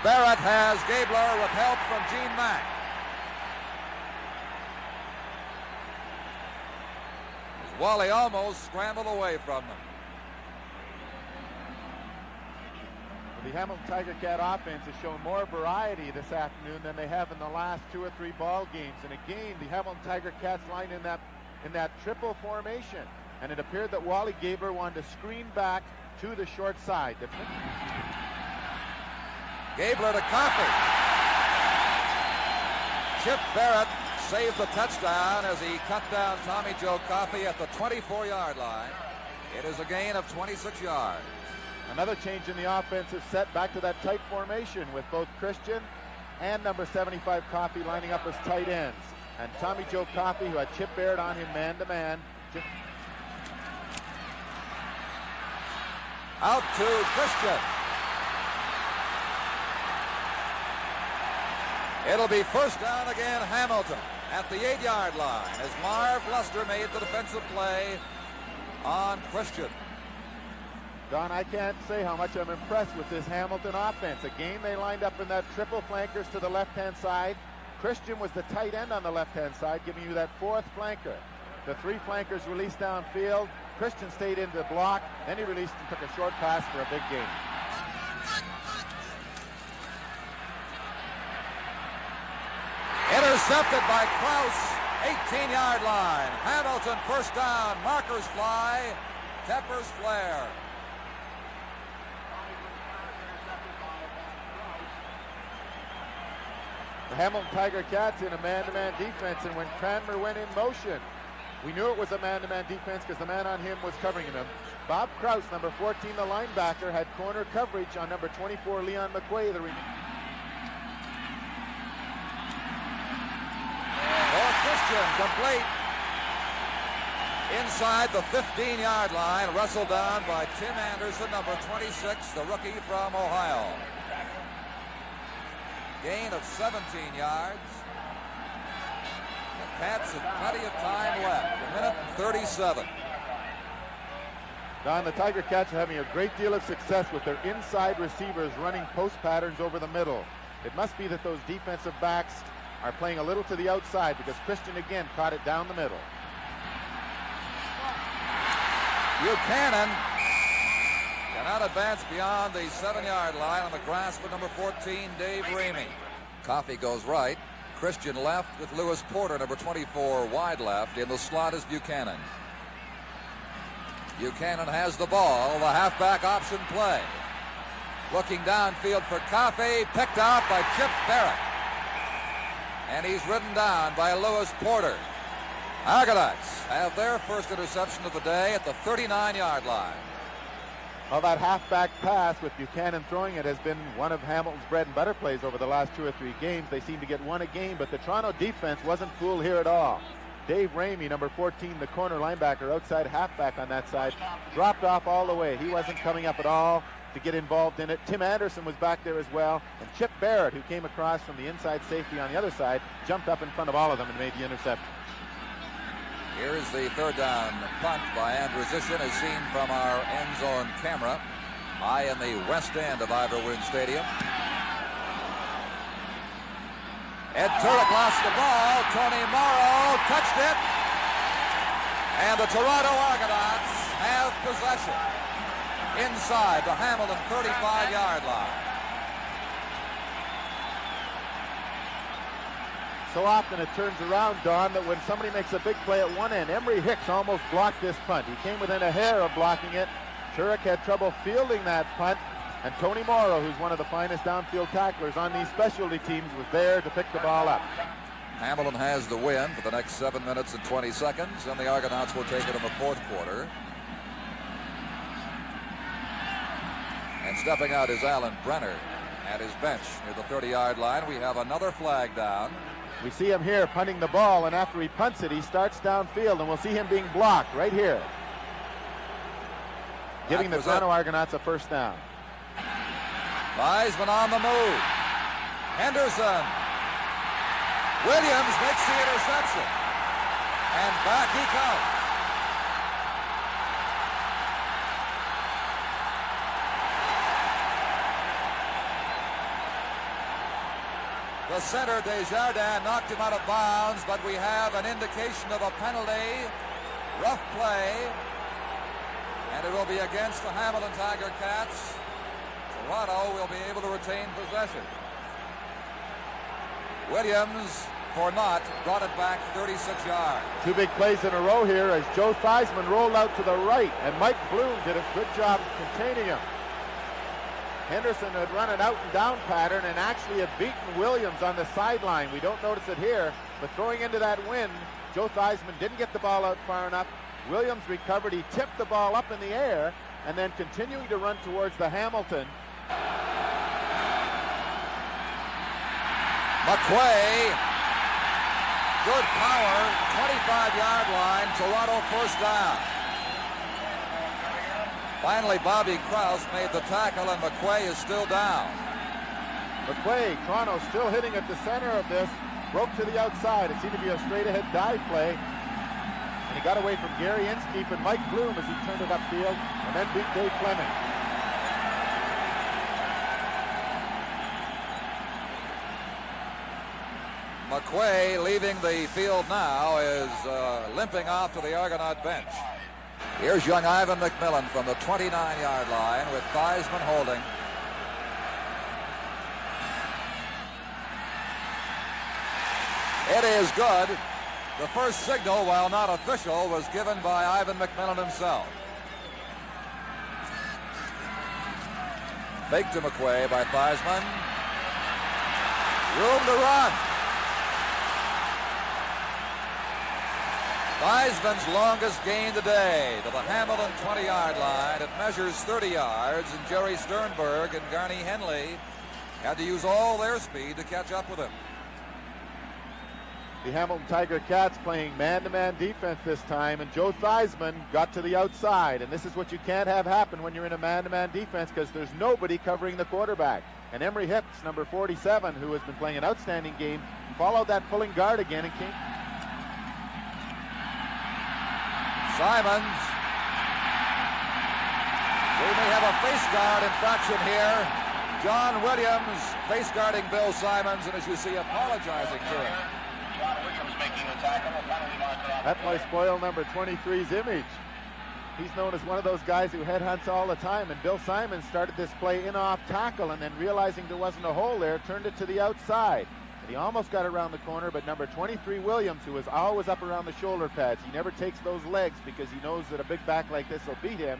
[SPEAKER 6] Barrett has Gabler with help from Gene Mack. As Wally almost scrambled away from them.
[SPEAKER 8] the Hamilton Tiger Cat offense has shown more variety this afternoon than they have in the last 2 or 3 ball games. And again, the Hamilton Tiger Cats lined in that triple formation. And it appeared that Wally Gabler wanted to screen back to the short side.
[SPEAKER 6] Gabler to Coffey. Chip Barrett saved the touchdown as he cut down Tommy Joe Coffey at the 24-yard line. It is a gain of 26 yards.
[SPEAKER 8] Another change in the offensive set, back to that tight formation with both Christian and number 75 Coffey lining up as tight ends. And Tommy Joe Coffey, who had Chip Barrett on him man-to-man.
[SPEAKER 6] Out to Christian. It'll be first down again, Hamilton, at the 8-yard line as Marv Luster made the defensive play on Christian.
[SPEAKER 8] Don, I can't say how much I'm impressed with this Hamilton offense. Again, they lined up in that triple flankers to the left-hand side. Christian was the tight end on the left-hand side, giving you that fourth flanker. The 3 flankers released downfield. Christian stayed in the block. Then he released and took a short pass for a big gain.
[SPEAKER 6] Intercepted by Kraus, 18-yard line. Hamilton first down. Markers fly. Tepper's flare.
[SPEAKER 8] The Hamilton Tiger Cats in a man-to-man defense, and when Cranmer went in motion, we knew it was a man-to-man defense because the man on him was covering him. Bob Kraus, number 14, the linebacker, had corner coverage on number 24, Leon McQuay.
[SPEAKER 6] Christian complete inside the 15-yard line, wrestled down by Tim Anderson, number 26, the rookie from Ohio. Gain of 17 yards. The
[SPEAKER 9] Cats have plenty of time left. 1 minute and 37.
[SPEAKER 8] Don, the Tiger Cats are having a great deal of success with their inside receivers running post patterns over the middle. It must be that those defensive backs are playing a little to the outside, because Christian again caught it down the middle.
[SPEAKER 9] Buchanan cannot advance beyond the 7-yard line on the grasp of number 14, Dave Ramey. Coffey goes right. Christian left with Lewis Porter, number 24, wide left. In the slot is Buchanan. Buchanan has the ball, the halfback option play. Looking downfield for Coffey, picked out by Chip Barrett. And he's ridden down by Lewis Porter. Argonauts have their first interception of the day at the 39-yard line.
[SPEAKER 8] Well, that halfback pass with Buchanan throwing it has been one of Hamilton's bread and butter plays over the last 2 or 3 games. They seem to get one a game, but the Toronto defense wasn't fooled here at all. Dave Ramey, number 14, the corner linebacker, outside halfback on that side, dropped off all the way. He wasn't coming up at all to get involved in it. Tim Anderson was back there as well, and Chip Barrett, who came across from the inside safety on the other side, jumped up in front of all of them and made the interception.
[SPEAKER 9] Here's the third down punt by Andrew Zishin, as seen from our end zone camera, high in the west end of Ivor Wynne Stadium. Ed Turek lost the ball. Tony Morrow touched it. And the Toronto Argonauts have possession inside the Hamilton 35-yard line.
[SPEAKER 8] So often it turns around, Don, that when somebody makes a big play at one end, Emery Hicks almost blocked this punt. He came within a hair of blocking it. Turek had trouble fielding that punt, and Tony Morrow, who's one of the finest downfield tacklers on these specialty teams, was there to pick the ball up.
[SPEAKER 9] Hamilton has the win for the next 7 minutes and 20 seconds, and the Argonauts will take it in the fourth quarter. And stepping out is Alan Brenner at his bench near the 30-yard line. We have another flag down.
[SPEAKER 8] We see him here punting the ball, and after he punts it, he starts downfield, and we'll see him being blocked right here, giving the Toronto Argonauts a first down.
[SPEAKER 9] Wiseman on the move. Henderson. Williams makes the interception. And back he comes. The center, Desjardins, knocked him out of bounds, but we have an indication of a penalty. Rough play. And it will be against the Hamilton Tiger Cats. Toronto will be able to retain possession. Williams, for naught, brought it back 36 yards.
[SPEAKER 8] 2 big plays in a row here as Joe Theismann rolled out to the right, and Mike Bloom did a good job containing him. Henderson had run an out and down pattern and actually had beaten Williams on the sideline. We don't notice it here, but throwing into that wind, Joe Theismann didn't get the ball out far enough. Williams recovered. He tipped the ball up in the air, and then continuing to run towards the Hamilton.
[SPEAKER 9] McQuay, good power, 25-yard line, Toronto first down. Finally, Bobby Krause made the tackle, and McQuay is still down.
[SPEAKER 8] McQuay, Toronto still hitting at the center of this, broke to the outside. It seemed to be a straight-ahead dive play, and he got away from Gary Inskeep and Mike Bloom as he turned it upfield, and then beat Dave Fleming.
[SPEAKER 9] McQuay, leaving the field now, is limping off to the Argonaut bench. Here's young Ivan McMillan from the 29-yard line with Theismann holding. It is good. The first signal, while not official, was given by Ivan McMillan himself. Fake to McQuay by Theismann. Room to run. Theismann's longest gain today to the Hamilton 20-yard line. It measures 30 yards, and Jerry Sternberg and Garney Henley had to use all their speed to catch up with him.
[SPEAKER 8] The Hamilton Tiger Cats playing man-to-man defense this time, and Joe Theismann got to the outside, and this is what you can't have happen when you're in a man-to-man defense, because there's nobody covering the quarterback. And Emery Hicks, number 47, who has been playing an outstanding game, followed that pulling guard again and came.
[SPEAKER 9] Simons. We may have a face guard infraction here. John Williams face guarding Bill Simons, and as you see, apologizing to him.
[SPEAKER 8] That might spoil number 23's image. He's known as one of those guys who headhunts all the time, and Bill Simons started this play in off tackle, and then realizing there wasn't a hole there, turned it to the outside. And he almost got around the corner, but number 23 Williams, who is always up around the shoulder pads, he never takes those legs because he knows that a big back like this will beat him.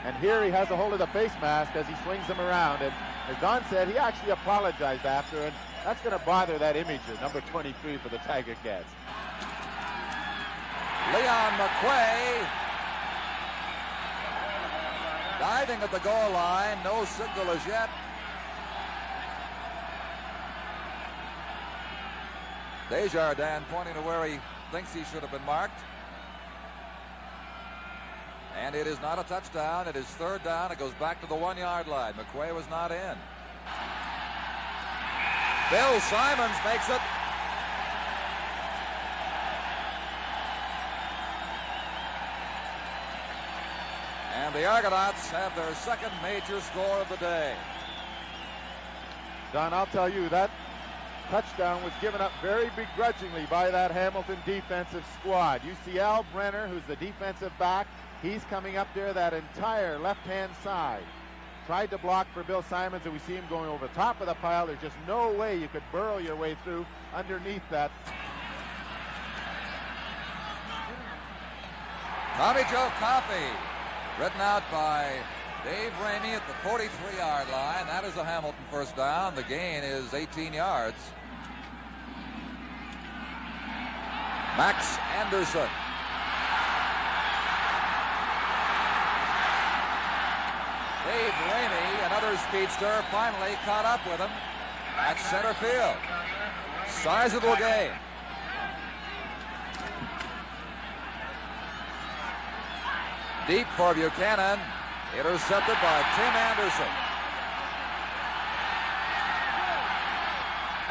[SPEAKER 8] And here he has a hold of the face mask as he swings him around. And as Don said, he actually apologized after, and that's going to bother that imager, number 23 for the Tiger Cats.
[SPEAKER 9] Leon McQuay diving at the goal line. No signal as yet. Desjardins pointing to where he thinks he should have been marked. And it is not a touchdown. It is third down. It goes back to the 1-yard line. McQuay was not in. Bill Simons makes it. And the Argonauts have their second major score of the day.
[SPEAKER 8] Don, I'll tell you, that touchdown was given up very begrudgingly by that Hamilton defensive squad. You see Al Brenner, who's the defensive back. He's coming up there that entire left-hand side. Tried to block for Bill Simons, and we see him going over the top of the pile. There's just no way you could burrow your way through underneath that.
[SPEAKER 9] Tommy Joe Coffey, written out by Dave Ramey at the 43-yard line. That is a Hamilton first down. The gain is 18 yards. Max Anderson. Dave Ramey, another speedster, finally caught up with him at center field. Sizable gain. Deep for Buchanan. Intercepted by Tim Anderson.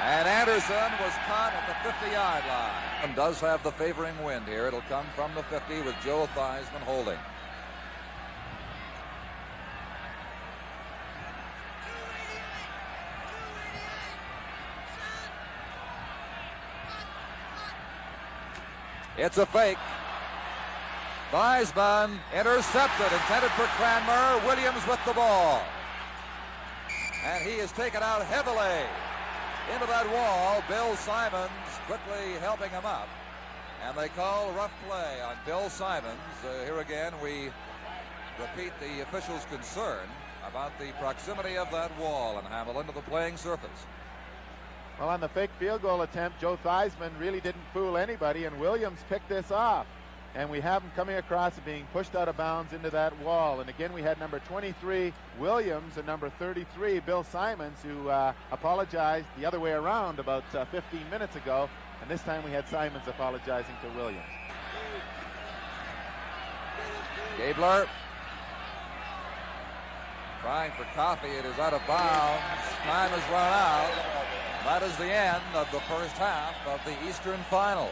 [SPEAKER 9] And Anderson was caught at the 50-yard line. And does have the favoring wind here. It'll come from the 50 with Joe Theismann holding. It's a fake. Theismann intercepted, intended for Cranmer. Williams with the ball. And he is taken out heavily into that wall. Bill Simons quickly helping him up. And they call rough play on Bill Simons. Here again, we repeat the officials' concern about the proximity of that wall and Hamilton to the playing surface.
[SPEAKER 8] Well, on the fake field goal attempt, Joe Theismann really didn't fool anybody, and Williams picked this off. And we have him coming across and being pushed out of bounds into that wall. And again, we had number 23, Williams, and number 33, Bill Simons, who apologized the other way around about 15 minutes ago. And this time we had Simons apologizing to Williams.
[SPEAKER 9] Gabler trying for Coffey. It is out of bounds. Time has run out. That is the end of the first half of the Eastern Final.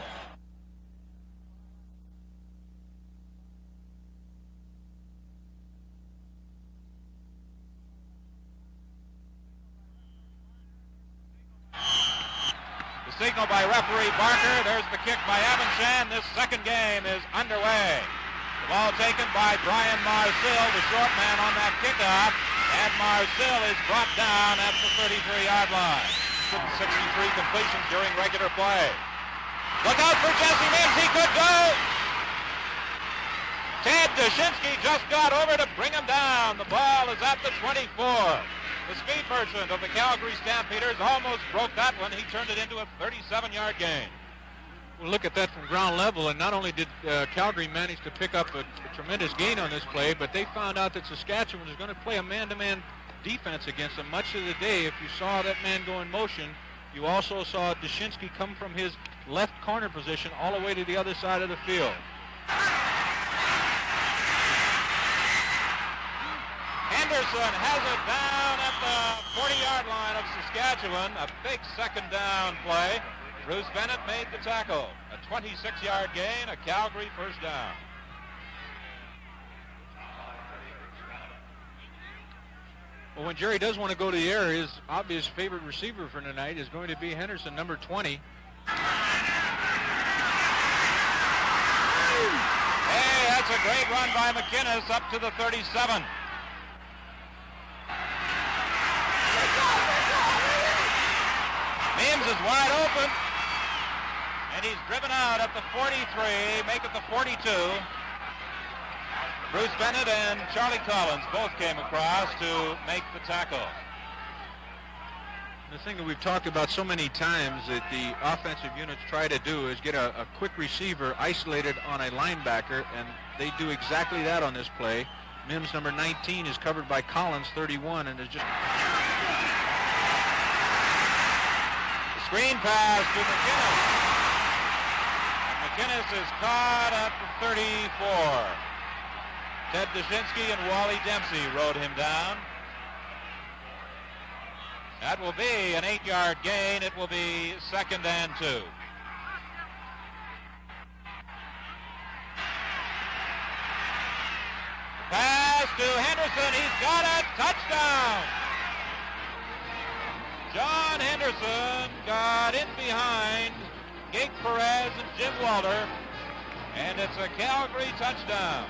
[SPEAKER 1] Signal by referee Barker. There's the kick by Avanchan. This second game is underway. The ball taken by Brian Marcil, the short man on that kickoff. And Marcil is brought down at the 33-yard line. 63 completions during regular play. Look out for Jesse Mims. He could go. Ted Dushinsky just got over to bring him down. The ball is at the 24. The speed merchant of the Calgary Stampeders almost broke that one. He turned it into a 37-yard gain.
[SPEAKER 2] Well, look at that from ground level, and not only did Calgary manage to pick up a tremendous gain on this play, but they found out that Saskatchewan was going to play a man-to-man defense against them much of the day. If you saw that man go in motion, you also saw Dushinsky come from his left corner position all the way to the other side of the field.
[SPEAKER 1] Henderson has it down at the 40-yard line of Saskatchewan. A big second down play. Bruce Bennett made the tackle. A 26-yard gain, a Calgary first down.
[SPEAKER 2] Well, when Jerry does want to go to the air, his obvious favorite receiver for tonight is going to be Henderson, number 20.
[SPEAKER 1] Hey, that's a great run by McInnes up to the 37. Mims is wide open, and he's driven out at the 43, make it the 42. Bruce Bennett and Charlie Collins both came across to make the tackle.
[SPEAKER 2] The thing that we've talked about so many times that the offensive units try to do is get a quick receiver isolated on a linebacker, and they do exactly that on this play. Mims, number 19, is covered by Collins, 31, and is just...
[SPEAKER 1] The screen pass to McInnes. McInnes is caught at the 34. Ted Dushinsky and Wally Dempsey rode him down. That will be an 8-yard gain. It will be 2nd and 2. Pass to Henderson. He's got it. Touchdown. John Henderson got in behind Gage Perez and Jim Walter, and it's a Calgary touchdown.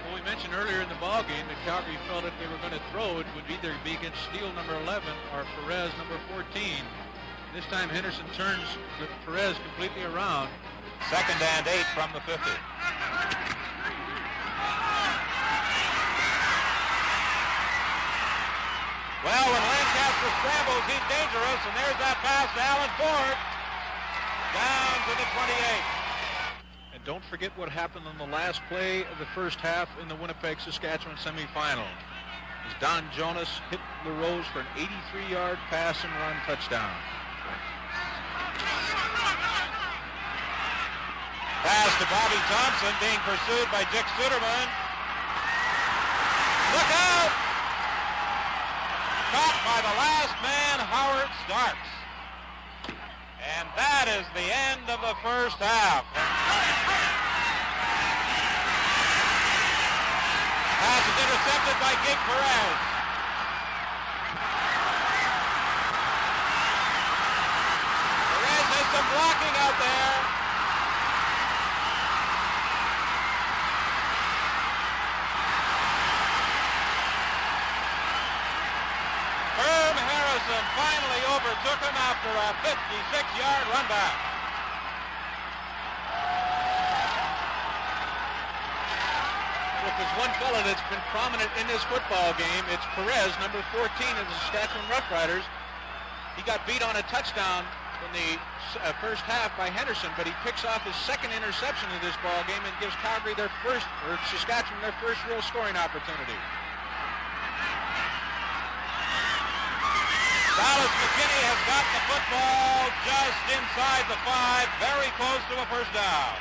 [SPEAKER 2] Well, we mentioned earlier in the ball game that Calgary felt if they were going to throw, it would either be against Steele, number 11, or Perez, number 14. This time Henderson turns Perez completely around.
[SPEAKER 1] 2nd and 8 from the 50. Well, when Lancaster scrambles, he's dangerous, and there's that pass to Alan Ford. Down to the 28.
[SPEAKER 2] And don't forget what happened on the last play of the first half in the Winnipeg-Saskatchewan semifinal. As Don Jonas hit LaRose for an 83-yard pass and run touchdown.
[SPEAKER 1] Pass to Bobby Thompson, being pursued by Dick Suderman. Look out! Caught by the last man, Howard Starks. And that is the end of the first half. Pass is intercepted by Gage Perez. Perez has some blocking out there. Herm Harrison finally overtook him after a 56-yard run back.
[SPEAKER 2] If there's one fella that's been prominent in this football game, it's Perez, number 14 of the Saskatchewan Roughriders. He got beat on a touchdown in the first half by Henderson, but he picks off his second interception of this ball game and gives Calgary their first, or Saskatchewan their first real scoring opportunity.
[SPEAKER 1] Dallas McKinney has got the football just inside the 5, very close to a first down.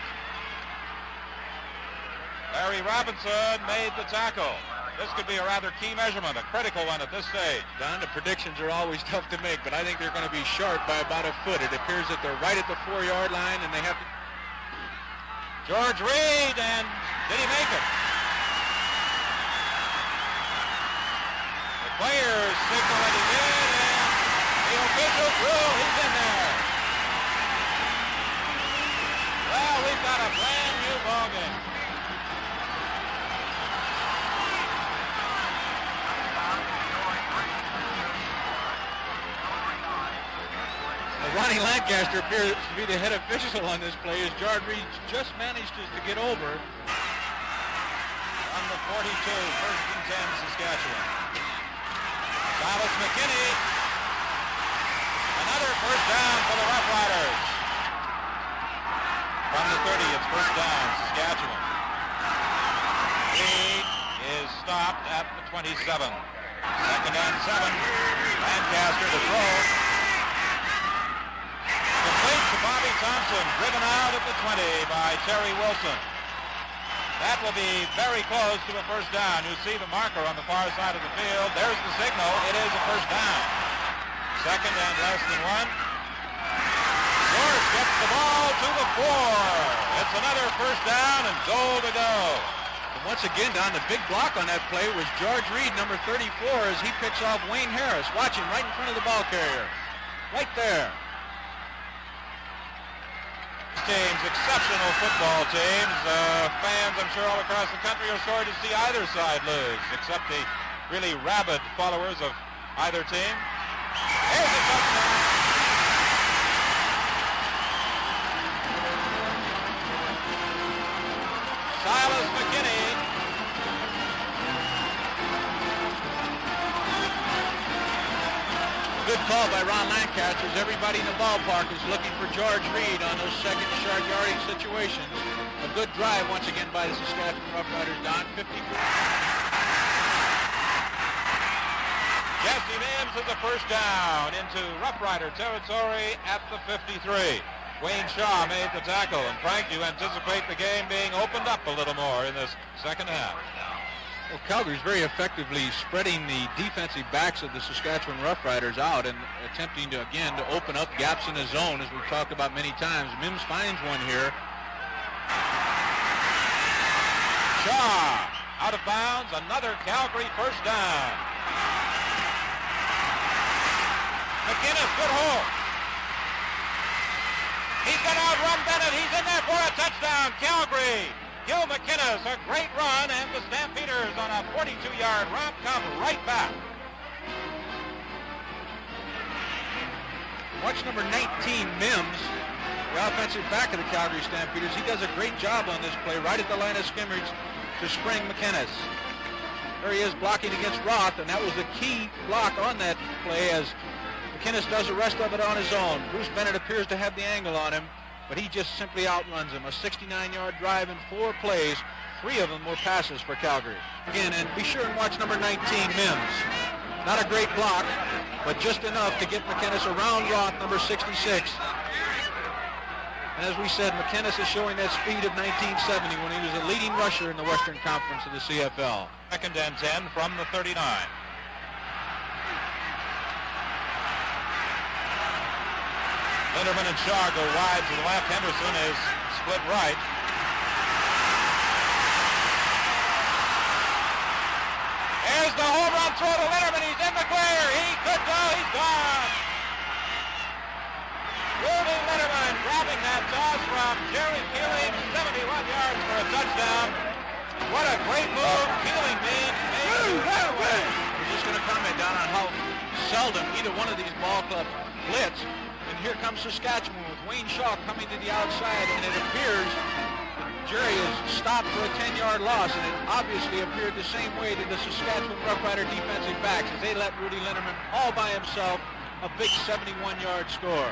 [SPEAKER 1] Larry Robinson made the tackle. This could be a rather key measurement, a critical one at this stage.
[SPEAKER 2] Don, the predictions are always tough to make, but I think they're going to be short by about a foot. It appears that they're right at the 4-yard line, and they have to...
[SPEAKER 1] George Reed, and did he make it? The players signal that he did, and the officials rule he's in there. Well, we've got a brand new ball game.
[SPEAKER 2] Ronnie Lancaster appears to be the head official on this play as George Reed just managed to get over.
[SPEAKER 1] On the 42, 1st and 10, Saskatchewan. Dallas McKinney. Another first down for the Rough Riders. From the 30, it's first down, Saskatchewan. Reed is stopped at the 27. 2nd and 7. Lancaster to throw. Complete to Bobby Thompson, driven out at the 20 by Terry Wilson. That will be very close to a first down. You see the marker on the far side of the field. There's the signal. It is a first down. 2nd and less than 1. George gets the ball to the 4. It's another first down and goal to go. The
[SPEAKER 2] Once again, Don, the big block on that play was George Reed, number 34, as he picks off Wayne Harris. Watch him right in front of the ball carrier. Right there.
[SPEAKER 1] Teams, exceptional football teams. Fans, I'm sure, all across the country are sorry to see either side lose, except the really rabid followers of either team. Here's a touchdown. Silas McKinney.
[SPEAKER 2] Good call by Ron Lancaster, as everybody in the ballpark is looking for George Reed on those second short yardage situations. A good drive once again by the Saskatchewan Roughriders, Don. 50.
[SPEAKER 1] Jesse Mims is a first down into Rough Rider territory at the 53. Wayne Shaw made the tackle. And Frank, you anticipate the game being opened up a little more in this second half.
[SPEAKER 2] Well, Calgary's very effectively spreading the defensive backs of the Saskatchewan Roughriders out and attempting to, again, to open up gaps in the zone, as we've talked about many times. Mims finds one here.
[SPEAKER 1] Shaw out of bounds. Another Calgary first down. McInnes, good hold. He's going to outrun Bennett. He's in there for a touchdown. Calgary. Gil McInnes, a great run, and the Stampeders on a 42-yard romp come right back.
[SPEAKER 2] Watch number 19, Mims, the offensive back of the Calgary Stampeders. He does a great job on this play, right at the line of scrimmage to spring McInnes. There he is blocking against Roth, and that was the key block on that play, as McInnes does the rest of it on his own. Bruce Bennett appears to have the angle on him, but he just simply outruns him. A 69-yard drive in 4 plays. 3 of them were passes for Calgary. Again, and be sure and watch number 19, Mims. Not a great block, but just enough to get McInnes around Roth, number 66. And as we said, McInnes is showing that speed of 1970 when he was a leading rusher in the Western Conference of the CFL.
[SPEAKER 1] Second and 10 from the 39. Linderman and Shaw go wide to the left. Henderson is split right. There's the home run throw to Linderman. He's in the clear. He could go. He's gone. Rudy Linderman grabbing that toss from Jerry Keeling. 71 yards for a touchdown. What a great move. Keeling made that way.
[SPEAKER 2] We're just going to comment down on how seldom either one of these ball clubs blitz. And here comes Saskatchewan with Wayne Shaw coming to the outside, and it appears Jerry is stopped for a 10-yard loss, and it obviously appeared the same way to the Saskatchewan Roughrider defensive backs as they let Rudy Linderman all by himself, a big 71-yard score.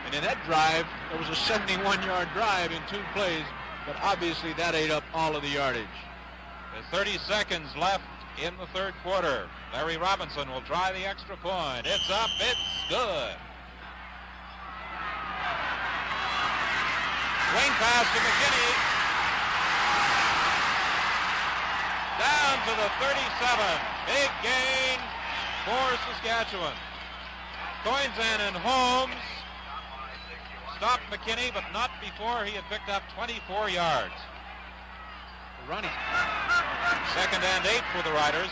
[SPEAKER 2] And in that drive, there was a 71-yard drive in 2 plays, but obviously that ate up all of the yardage.
[SPEAKER 1] There's 30 seconds left in the third quarter. Larry Robinson will try the extra point. It's up. It's good. Wing pass to McKinney. Down to the 37. Big gain for Saskatchewan. Coinzan and Holmes stopped McKinney, but not before he had picked up 24 yards.
[SPEAKER 2] Running.
[SPEAKER 1] Second and 8 for the Riders.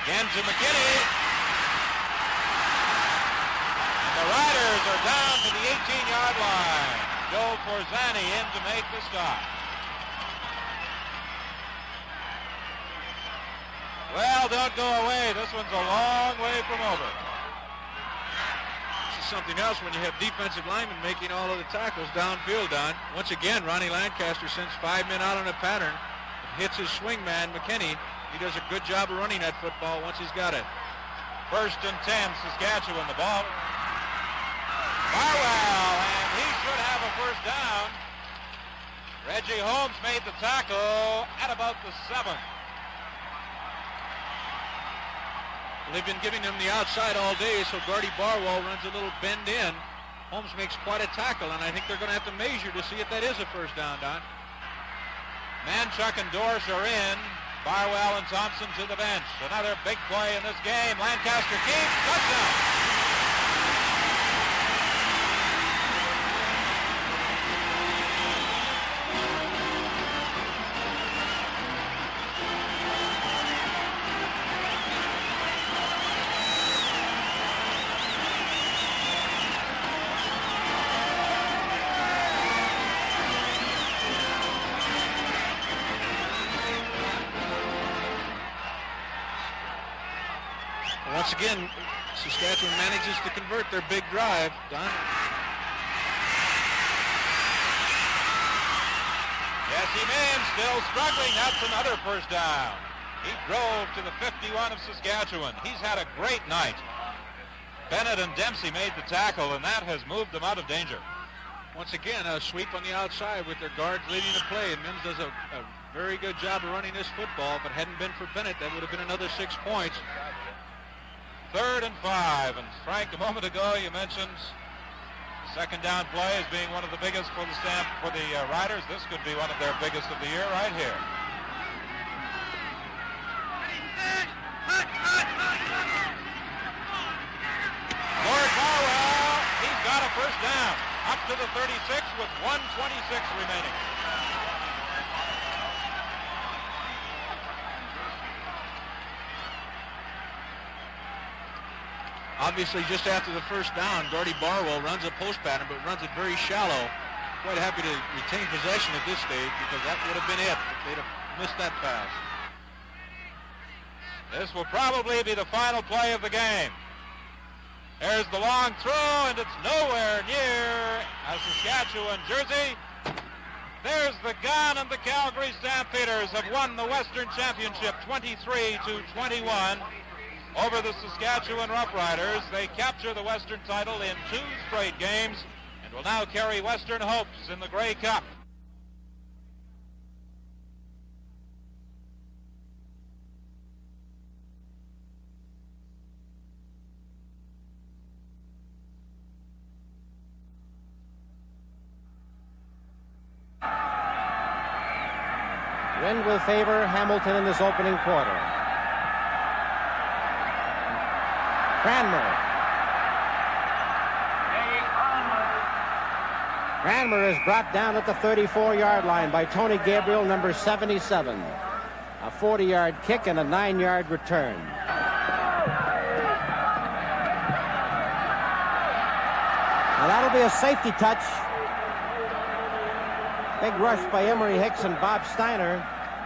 [SPEAKER 1] Again to McKinney. The Riders are down to the 18-yard line. Joe Forzani in to make the stop. Well, don't go away. This one's a long way from over.
[SPEAKER 2] This is something else when you have defensive linemen making all of the tackles downfield, Don. Once again, Ronnie Lancaster sends 5 men out on a pattern. Hits his swing man, McKinney. He does a good job of running that football once he's got it.
[SPEAKER 1] First and 10, Saskatchewan. The ball. Barwell, and he should have a first down. Reggie Holmes made the tackle at about the 7.
[SPEAKER 2] They've been giving him the outside all day, so Gardy Barwell runs a little bend in. Holmes makes quite a tackle, and I think they're going to have to measure to see if that is a first down, Don.
[SPEAKER 1] Manchuk and Dorsch are in. Barwell and Thompson to the bench. Another big play in this game. Lancaster keeps. Touchdown.
[SPEAKER 2] again, Saskatchewan manages to convert their big drive. Don?
[SPEAKER 1] Yes, he man, still struggling. That's another first down. He drove to the 51 of Saskatchewan. He's had a great night. Bennett and Dempsey made the tackle, and that has moved them out of danger.
[SPEAKER 2] Once again, a sweep on the outside with their guards leading the play, and Mims does a very good job of running this football. If it hadn't been for Bennett, that would have been another 6 points.
[SPEAKER 1] 3rd and 5, and Frank, a moment ago you mentioned the second down play as being one of the biggest for the Riders. This could be one of their biggest of the year right here. Lord Farwell, he's got a first down up to the 36 with 1:26 remaining.
[SPEAKER 2] Obviously, just after the first down, Gordy Barwell runs a post pattern, but runs it very shallow. Quite happy to retain possession at this stage because that would have been it if they'd have missed that pass.
[SPEAKER 1] This will probably be the final play of the game. There's the long throw, and it's nowhere near a Saskatchewan jersey. There's the gun, and the Calgary Stampeders have won the Western Championship 23-21 over the Saskatchewan Roughriders. They capture the Western title in 2 straight games and will now carry Western hopes in the Grey Cup.
[SPEAKER 5] Wind will favor Hamilton in this opening quarter. Cranmer is brought down at the 34-yard line by Tony Gabriel, number 77. A 40-yard kick and a 9-yard return. Now that'll be a safety touch. Big rush by Emery Hicks and Bob Steiner,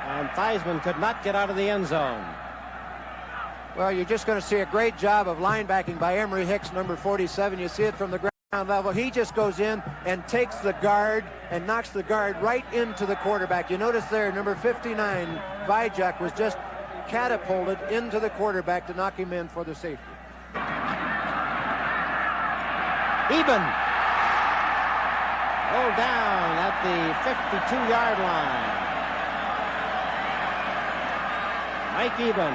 [SPEAKER 5] and Theismann could not get out of the end zone.
[SPEAKER 4] Well, you're just going to see a great job of linebacking by Emery Hicks, number 47. You see it from the ground level. He just goes in and takes the guard and knocks the guard right into the quarterback. You notice there, number 59, Vajak, was just catapulted into the quarterback to knock him in for the safety.
[SPEAKER 5] Eben. Rolled down at the 52-yard line. Mike Eben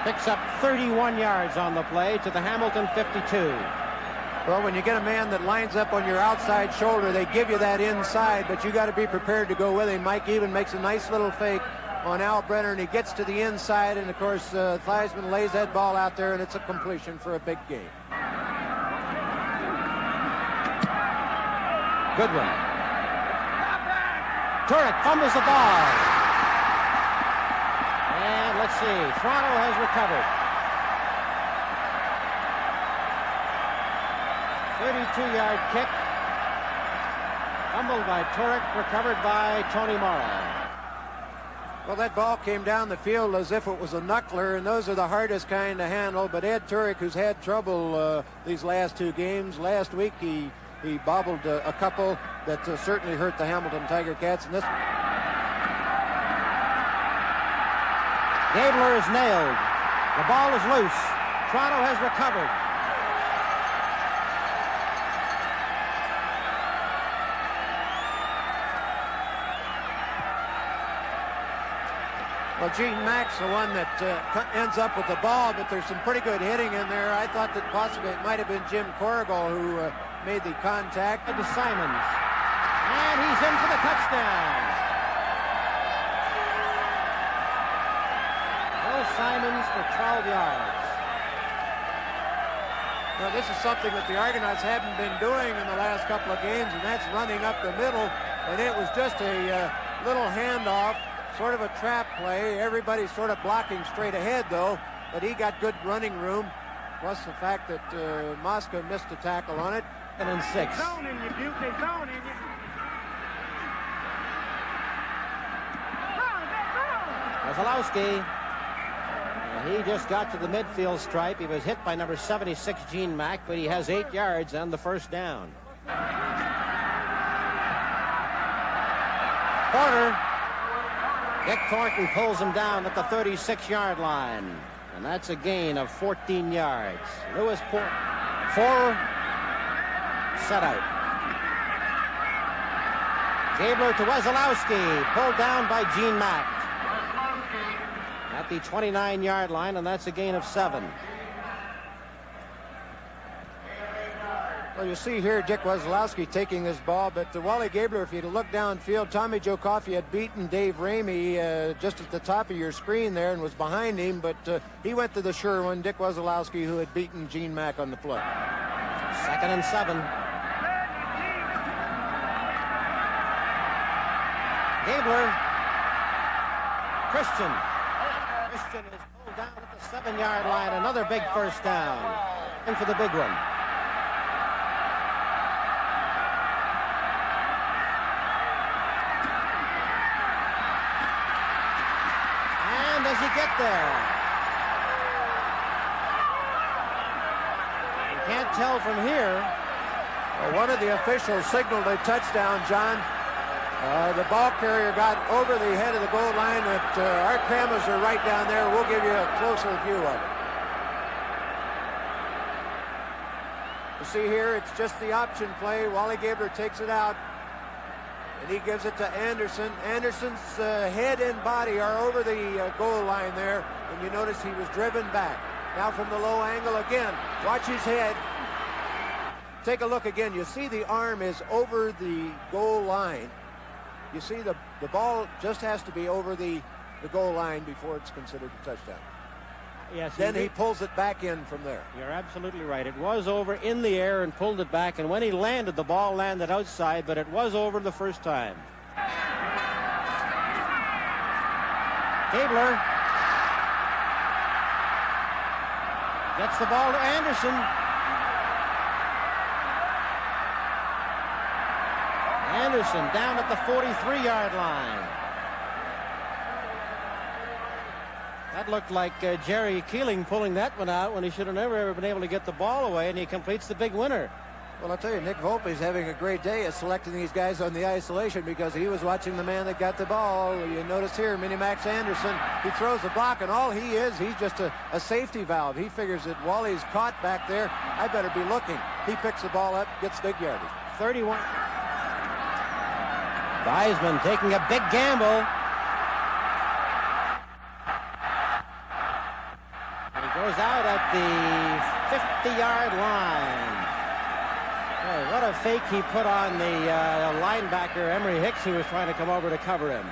[SPEAKER 5] picks up 31 yards on the play to the Hamilton 52.
[SPEAKER 4] Well, when you get a man that lines up on your outside shoulder, they give you that inside, but you got to be prepared to go with him. Mike Eben makes a nice little fake on Al Brenner, and he gets to the inside, and of course, Theismann lays that ball out there, and it's a completion for a big gain.
[SPEAKER 5] Goodwin. Turek fumbles the ball. And let's see, Toronto has recovered. 32-yard kick. Fumbled by Turek, recovered by Tony Morrow.
[SPEAKER 4] Well, that ball came down the field as if it was a knuckler, and those are the hardest kind to handle. But Ed Turek, who's had trouble these last 2 games, last week he bobbled a couple that certainly hurt the Hamilton Tiger Cats. And this
[SPEAKER 5] Gabler is nailed. The ball is loose. Toronto has recovered.
[SPEAKER 4] Well, Gene Mack's the one that ends up with the ball, but there's some pretty good hitting in there. I thought that possibly it might have been Jim Corrigal who made the contact.
[SPEAKER 5] To Simons. And he's in for the touchdown. Bill Simons for 12 yards.
[SPEAKER 4] Now, this is something that the Argonauts haven't been doing in the last couple of games, and that's running up the middle. And it was just a little handoff. Sort of a trap play. Everybody's sort of blocking straight ahead, though. But he got good running room. Plus the fact that Mosca missed a tackle on it.
[SPEAKER 5] 2nd and 6.
[SPEAKER 7] Zone in you, Duke. They zone in you.
[SPEAKER 5] Kozlowski. He just got to the midfield stripe. He was hit by number 76, Gene Mack, but he has 8 yards and the first down. Porter. Dick Thornton pulls him down at the 36-yard line. And that's a gain of 14 yards. Lewis Porter. 4 set out. Gabler to Wesolowski. Pulled down by Gene Mack. At the 29-yard line, and that's a gain of 7.
[SPEAKER 4] Well, you see here Dick Wesolowski taking this ball, but Wally Gabler, if you'd look downfield, Tommy Joe Coffey had beaten Dave Ramey just at the top of your screen there and was behind him, but he went to the sure one, Dick Wesolowski, who had beaten Gene Mack on the play.
[SPEAKER 5] 2nd and 7. Gabler. Christian is pulled down at the 7-yard line. Another big first down. In for the big one. And does he get there? You can't tell from here.
[SPEAKER 4] Well, one of the officials signaled a touchdown, John. The ball carrier got over the head of the goal line. Our cameras are right down there. We'll give you a closer view of it. You see here, it's just the option play. Wally Gabler takes it out, and he gives it to Anderson. Anderson's head and body are over the goal line there, and you notice he was driven back. Now from the low angle again. Watch his head. Take a look again. You see the arm is over the goal line. You see the ball just has to be over the goal line before it's considered a touchdown.
[SPEAKER 5] Yes.
[SPEAKER 4] Then he pulls it back in from there.
[SPEAKER 5] You're absolutely right. It was over in the air and pulled it back, and when he landed, the ball landed outside, but it was over the first time. Gabler gets the ball to Anderson. Anderson down at the 43-yard line. That looked like Jerry Keeling pulling that one out when he should have never ever been able to get the ball away, and he completes the big winner.
[SPEAKER 4] Well, I'll tell you, Nick Volpe's having a great day of selecting these guys on the isolation because he was watching the man that got the ball. You notice here, Minimax Anderson, he throws the block, and all he is, he's just a safety valve. He figures that Wally's caught back there. I better be looking. He picks the ball up, gets big yardage.
[SPEAKER 5] 31. Wiseman taking a big gamble. And he goes out at the 50-yard line. Boy, what a fake he put on the linebacker, Emery Hicks, who was trying to come over to cover him.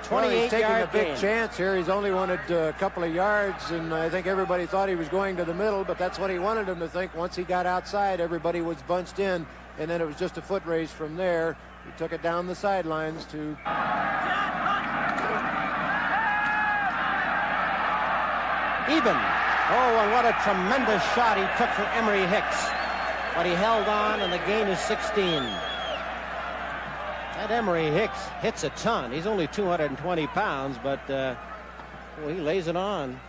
[SPEAKER 5] 28-yard
[SPEAKER 4] well, he's taking a big
[SPEAKER 5] gain.
[SPEAKER 4] chance here. He's only wanted a couple of yards, and I think everybody thought he was going to the middle, but that's what he wanted him to think. Once he got outside, everybody was bunched in, and then it was just a foot race from there. He took it down the sidelines to...
[SPEAKER 5] Even. Oh, and what a tremendous shot he took from Emery Hicks. But he held on, and the gain is 16. That Emery Hicks hits a ton. He's only 220 pounds, but he lays it on.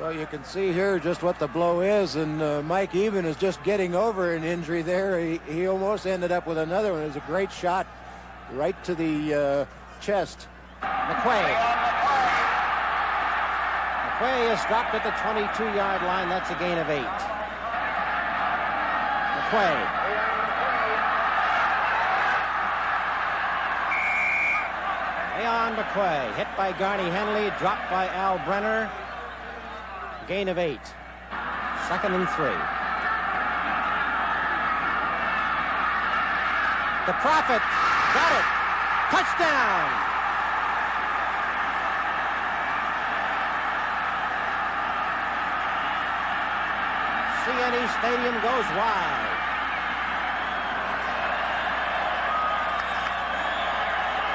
[SPEAKER 4] Well, you can see here just what the blow is, and Mike Even is just getting over an injury there. He almost ended up with another one. It was a great shot right to the chest.
[SPEAKER 5] McQuay is dropped at the 22-yard line. That's a gain of 8. McQuay. Leon McQuay hit by Garney Henley, dropped by Al Brenner. Gain of 8. 2nd and 3. The Prophet got it. Touchdown. CNE Stadium goes wild.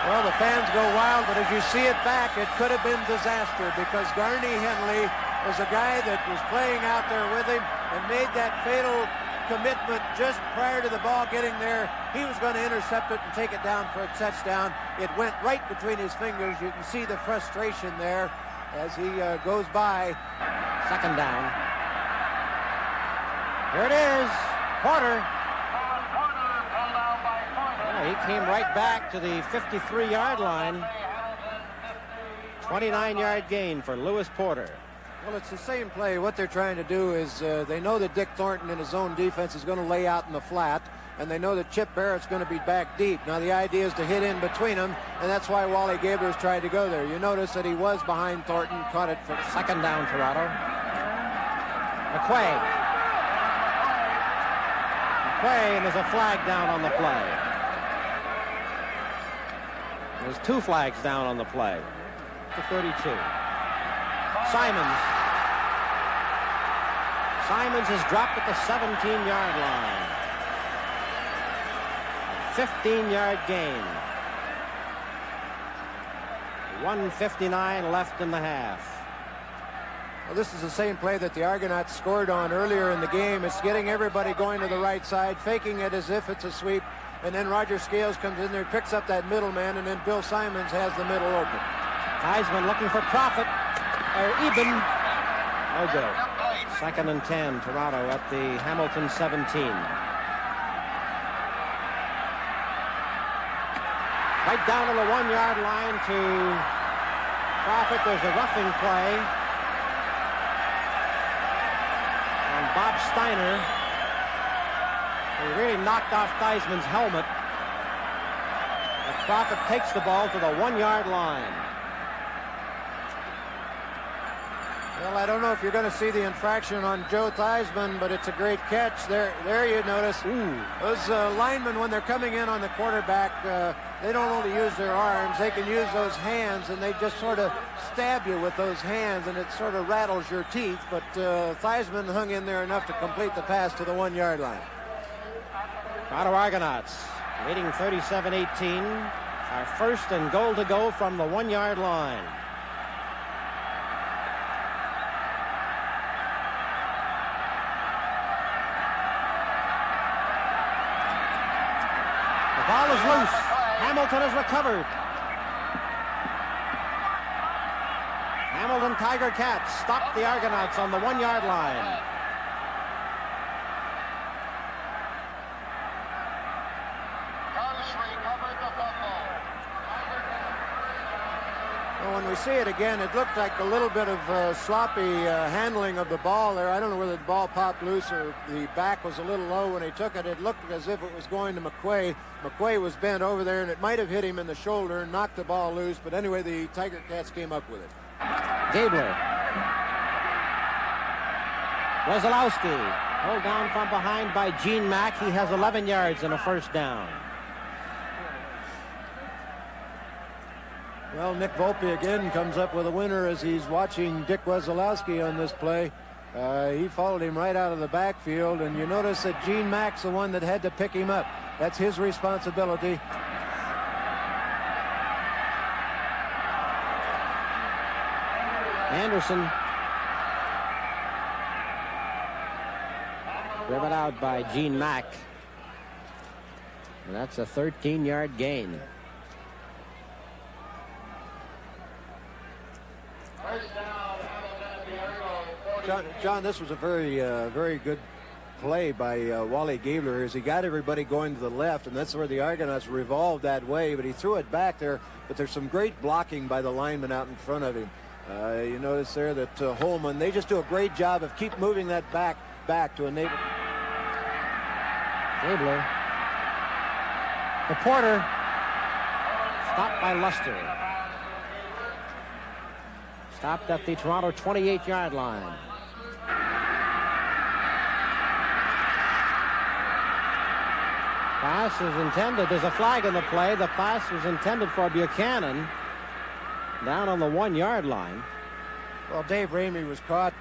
[SPEAKER 4] Well, the fans go wild, but as you see it back, it could have been disaster because Garney Henley was a guy that was playing out there with him and made that fatal commitment just prior to the ball getting there. He was going to intercept it and take it down for a touchdown. It went right between his fingers. You can see the frustration there. as he goes by.
[SPEAKER 5] Second down. Here it is. Porter. Yeah, he came right back to the 53-yard line. 29-yard gain for Lewis Porter.
[SPEAKER 4] Well, it's the same play. What they're trying to do is they know that Dick Thornton in his own defense is going to lay out in the flat, and they know that Chip Barrett's going to be back deep. Now, the idea is to hit in between them, and that's why Wally Gabler's tried to go there. You notice that he was behind Thornton, caught it for
[SPEAKER 5] second down, Toronto. McQuay, and there's a flag down on the play. There's 2 flags down on the play. To 32. Simons is dropped at the 17-yard line. 15-yard gain. 1:59 left in the half.
[SPEAKER 4] Well, this is the same play that the Argonauts scored on earlier in the game. It's getting everybody going to the right side, faking it as if it's a sweep, and then Roger Scales comes in there, picks up that middleman, and then Bill Simons has the middle open.
[SPEAKER 5] Heisman looking for profit. Eben. No good. Second and 10, Toronto at the Hamilton 17. Right down to the 1-yard line to Profit. There's a roughing play on Bob Steiner. He really knocked off Theismann's helmet. But Profit takes the ball to the 1-yard line.
[SPEAKER 4] Well, I don't know if you're going to see the infraction on Joe Theismann, but it's a great catch. There you notice. Those linemen, when they're coming in on the quarterback, they don't only use their arms, they can use those hands, and they just sort of stab you with those hands, and it sort of rattles your teeth. But Theismann hung in there enough to complete the pass to the 1-yard line.
[SPEAKER 5] Toronto Argonauts leading 37-18. Our first and goal to go from the 1-yard line. Ball is loose. Hamilton has recovered. Hamilton Tiger Cats stopped the Argonauts on the 1-yard line.
[SPEAKER 4] Well, when we see it again, it looked like a little bit of sloppy handling of the ball there. I don't know whether the ball popped loose or the back was a little low when he took it. It looked as if it was going to McQuay. McQuay was bent over there, and it might have hit him in the shoulder and knocked the ball loose. But anyway, the Tiger Cats came up with it.
[SPEAKER 5] Gabler. Wesolowski pulled down from behind by Gene Mack. He has 11 yards and a first down.
[SPEAKER 4] Well, Nick Volpe again comes up with a winner as he's watching Dick Wesolowski on this play. He followed him right out of the backfield, and you notice that Gene Mack's the one that had to pick him up. That's his responsibility.
[SPEAKER 5] Anderson driven out by Gene Mack. And that's a 13-yard gain.
[SPEAKER 4] John, this was a very good play by Wally Gabler as he got everybody going to the left, and that's where the Argonauts revolved that way, but he threw it back there. But there's some great blocking by the linemen out in front of him. You notice there that Holman, they just do a great job of keep moving that back to enable.
[SPEAKER 5] Gabler. The Porter. Stopped by Luster. Stopped at the Toronto 28-yard line. Pass is intended. There's a flag on the play. The pass was intended for Buchanan down on the 1-yard line.
[SPEAKER 4] Well, Dave Ramey was caught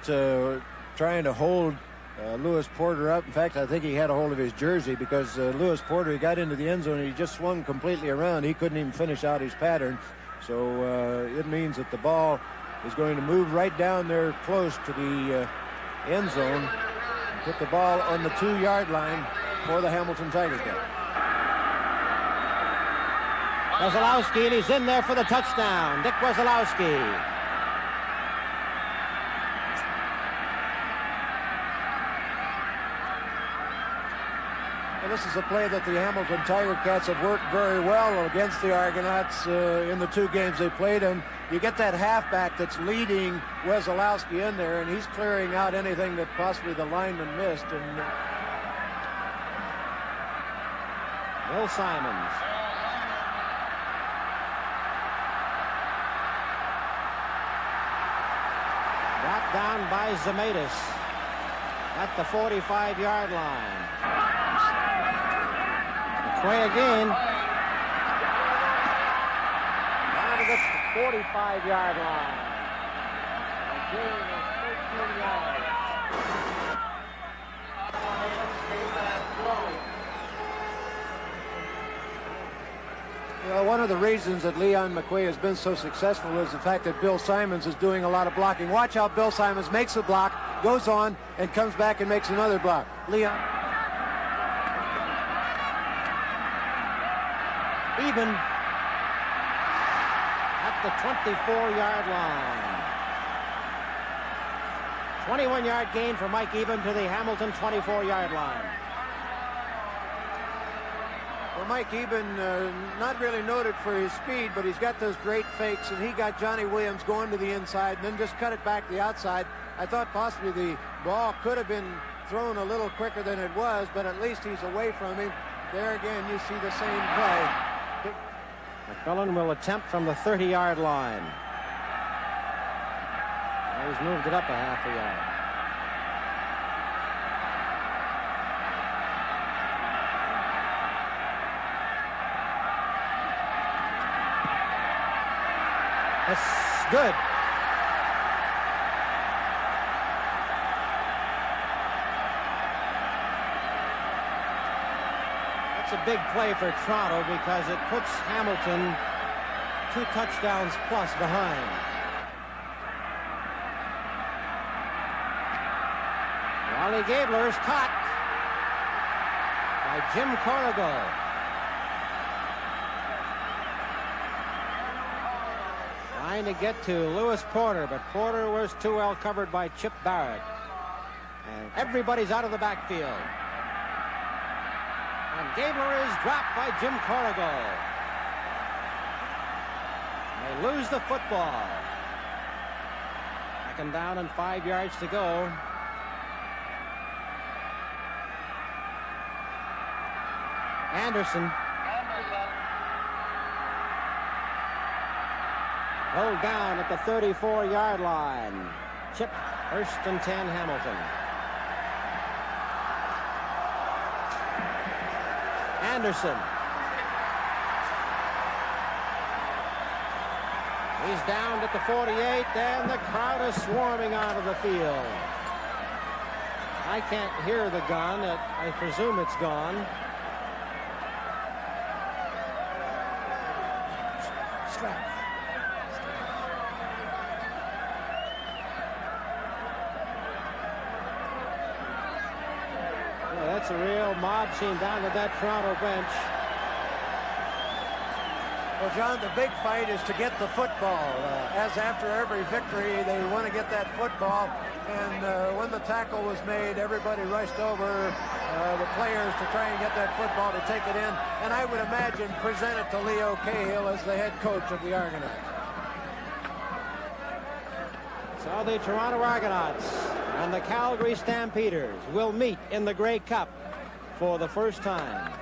[SPEAKER 4] trying to hold Lewis Porter up. In fact, I think he had a hold of his jersey because Lewis Porter, he got into the end zone and he just swung completely around. He couldn't even finish out his pattern. So it means that the ball is going to move right down there close to the end zone and put the ball on the 2-yard line for the Hamilton Tiger Cats.
[SPEAKER 5] Wesolowski, and he's in there for the touchdown. Dick Wesolowski.
[SPEAKER 4] this is a play that the Hamilton Tiger Cats have worked very well against the Argonauts in the 2 games they played. And you get that halfback that's leading Wesolowski in there, and he's clearing out anything that possibly the lineman missed. And
[SPEAKER 5] Bill Simons. Brought down by Zemaitis at the 45-yard line. McQuay again. Down to the 45-yard line. A gain of 13 yards.
[SPEAKER 4] Well, one of the reasons that Leon McQuay has been so successful is the fact that Bill Simons is doing a lot of blocking. Watch how Bill Simons makes a block, goes on, and comes back and makes another block. Leon.
[SPEAKER 5] Even at the 24-yard line. 21-yard gain for Mike Eben to the Hamilton 24-yard line.
[SPEAKER 4] Well, Mike Eben, not really noted for his speed, but he's got those great fakes, and he got Johnny Williams going to the inside and then just cut it back the outside. I thought possibly the ball could have been thrown a little quicker than it was, but at least he's away from him. There again, you see the same play.
[SPEAKER 5] McMillan will attempt from the 30-yard line. Now he's moved it up a half a yard. That's good. That's a big play for Toronto because it puts Hamilton 2 touchdowns plus behind. Wally Gabler is caught by Jim Corrigal. Trying to get to Lewis Porter, but Porter was too well covered by Chip Barrett. And everybody's out of the backfield. And Gabler is dropped by Jim Corrigal. They lose the football. Second down and 5 yards to go. Anderson. Hold down at the 34-yard line. Chip, 1st and 10, Hamilton. Anderson. He's down at the 48, and the crowd is swarming onto the field. I can't hear the gun. I presume it's gone. Strap. That's a real mob scene down at that Toronto bench.
[SPEAKER 4] Well, John, the big fight is to get the football. As after every victory, they want to get that football. And when the tackle was made, everybody rushed over the players to try and get that football to take it in. And I would imagine present it to Leo Cahill as the head coach of the Argonauts.
[SPEAKER 5] So the Toronto Argonauts and the Calgary Stampeders will meet in the Grey Cup for the first time.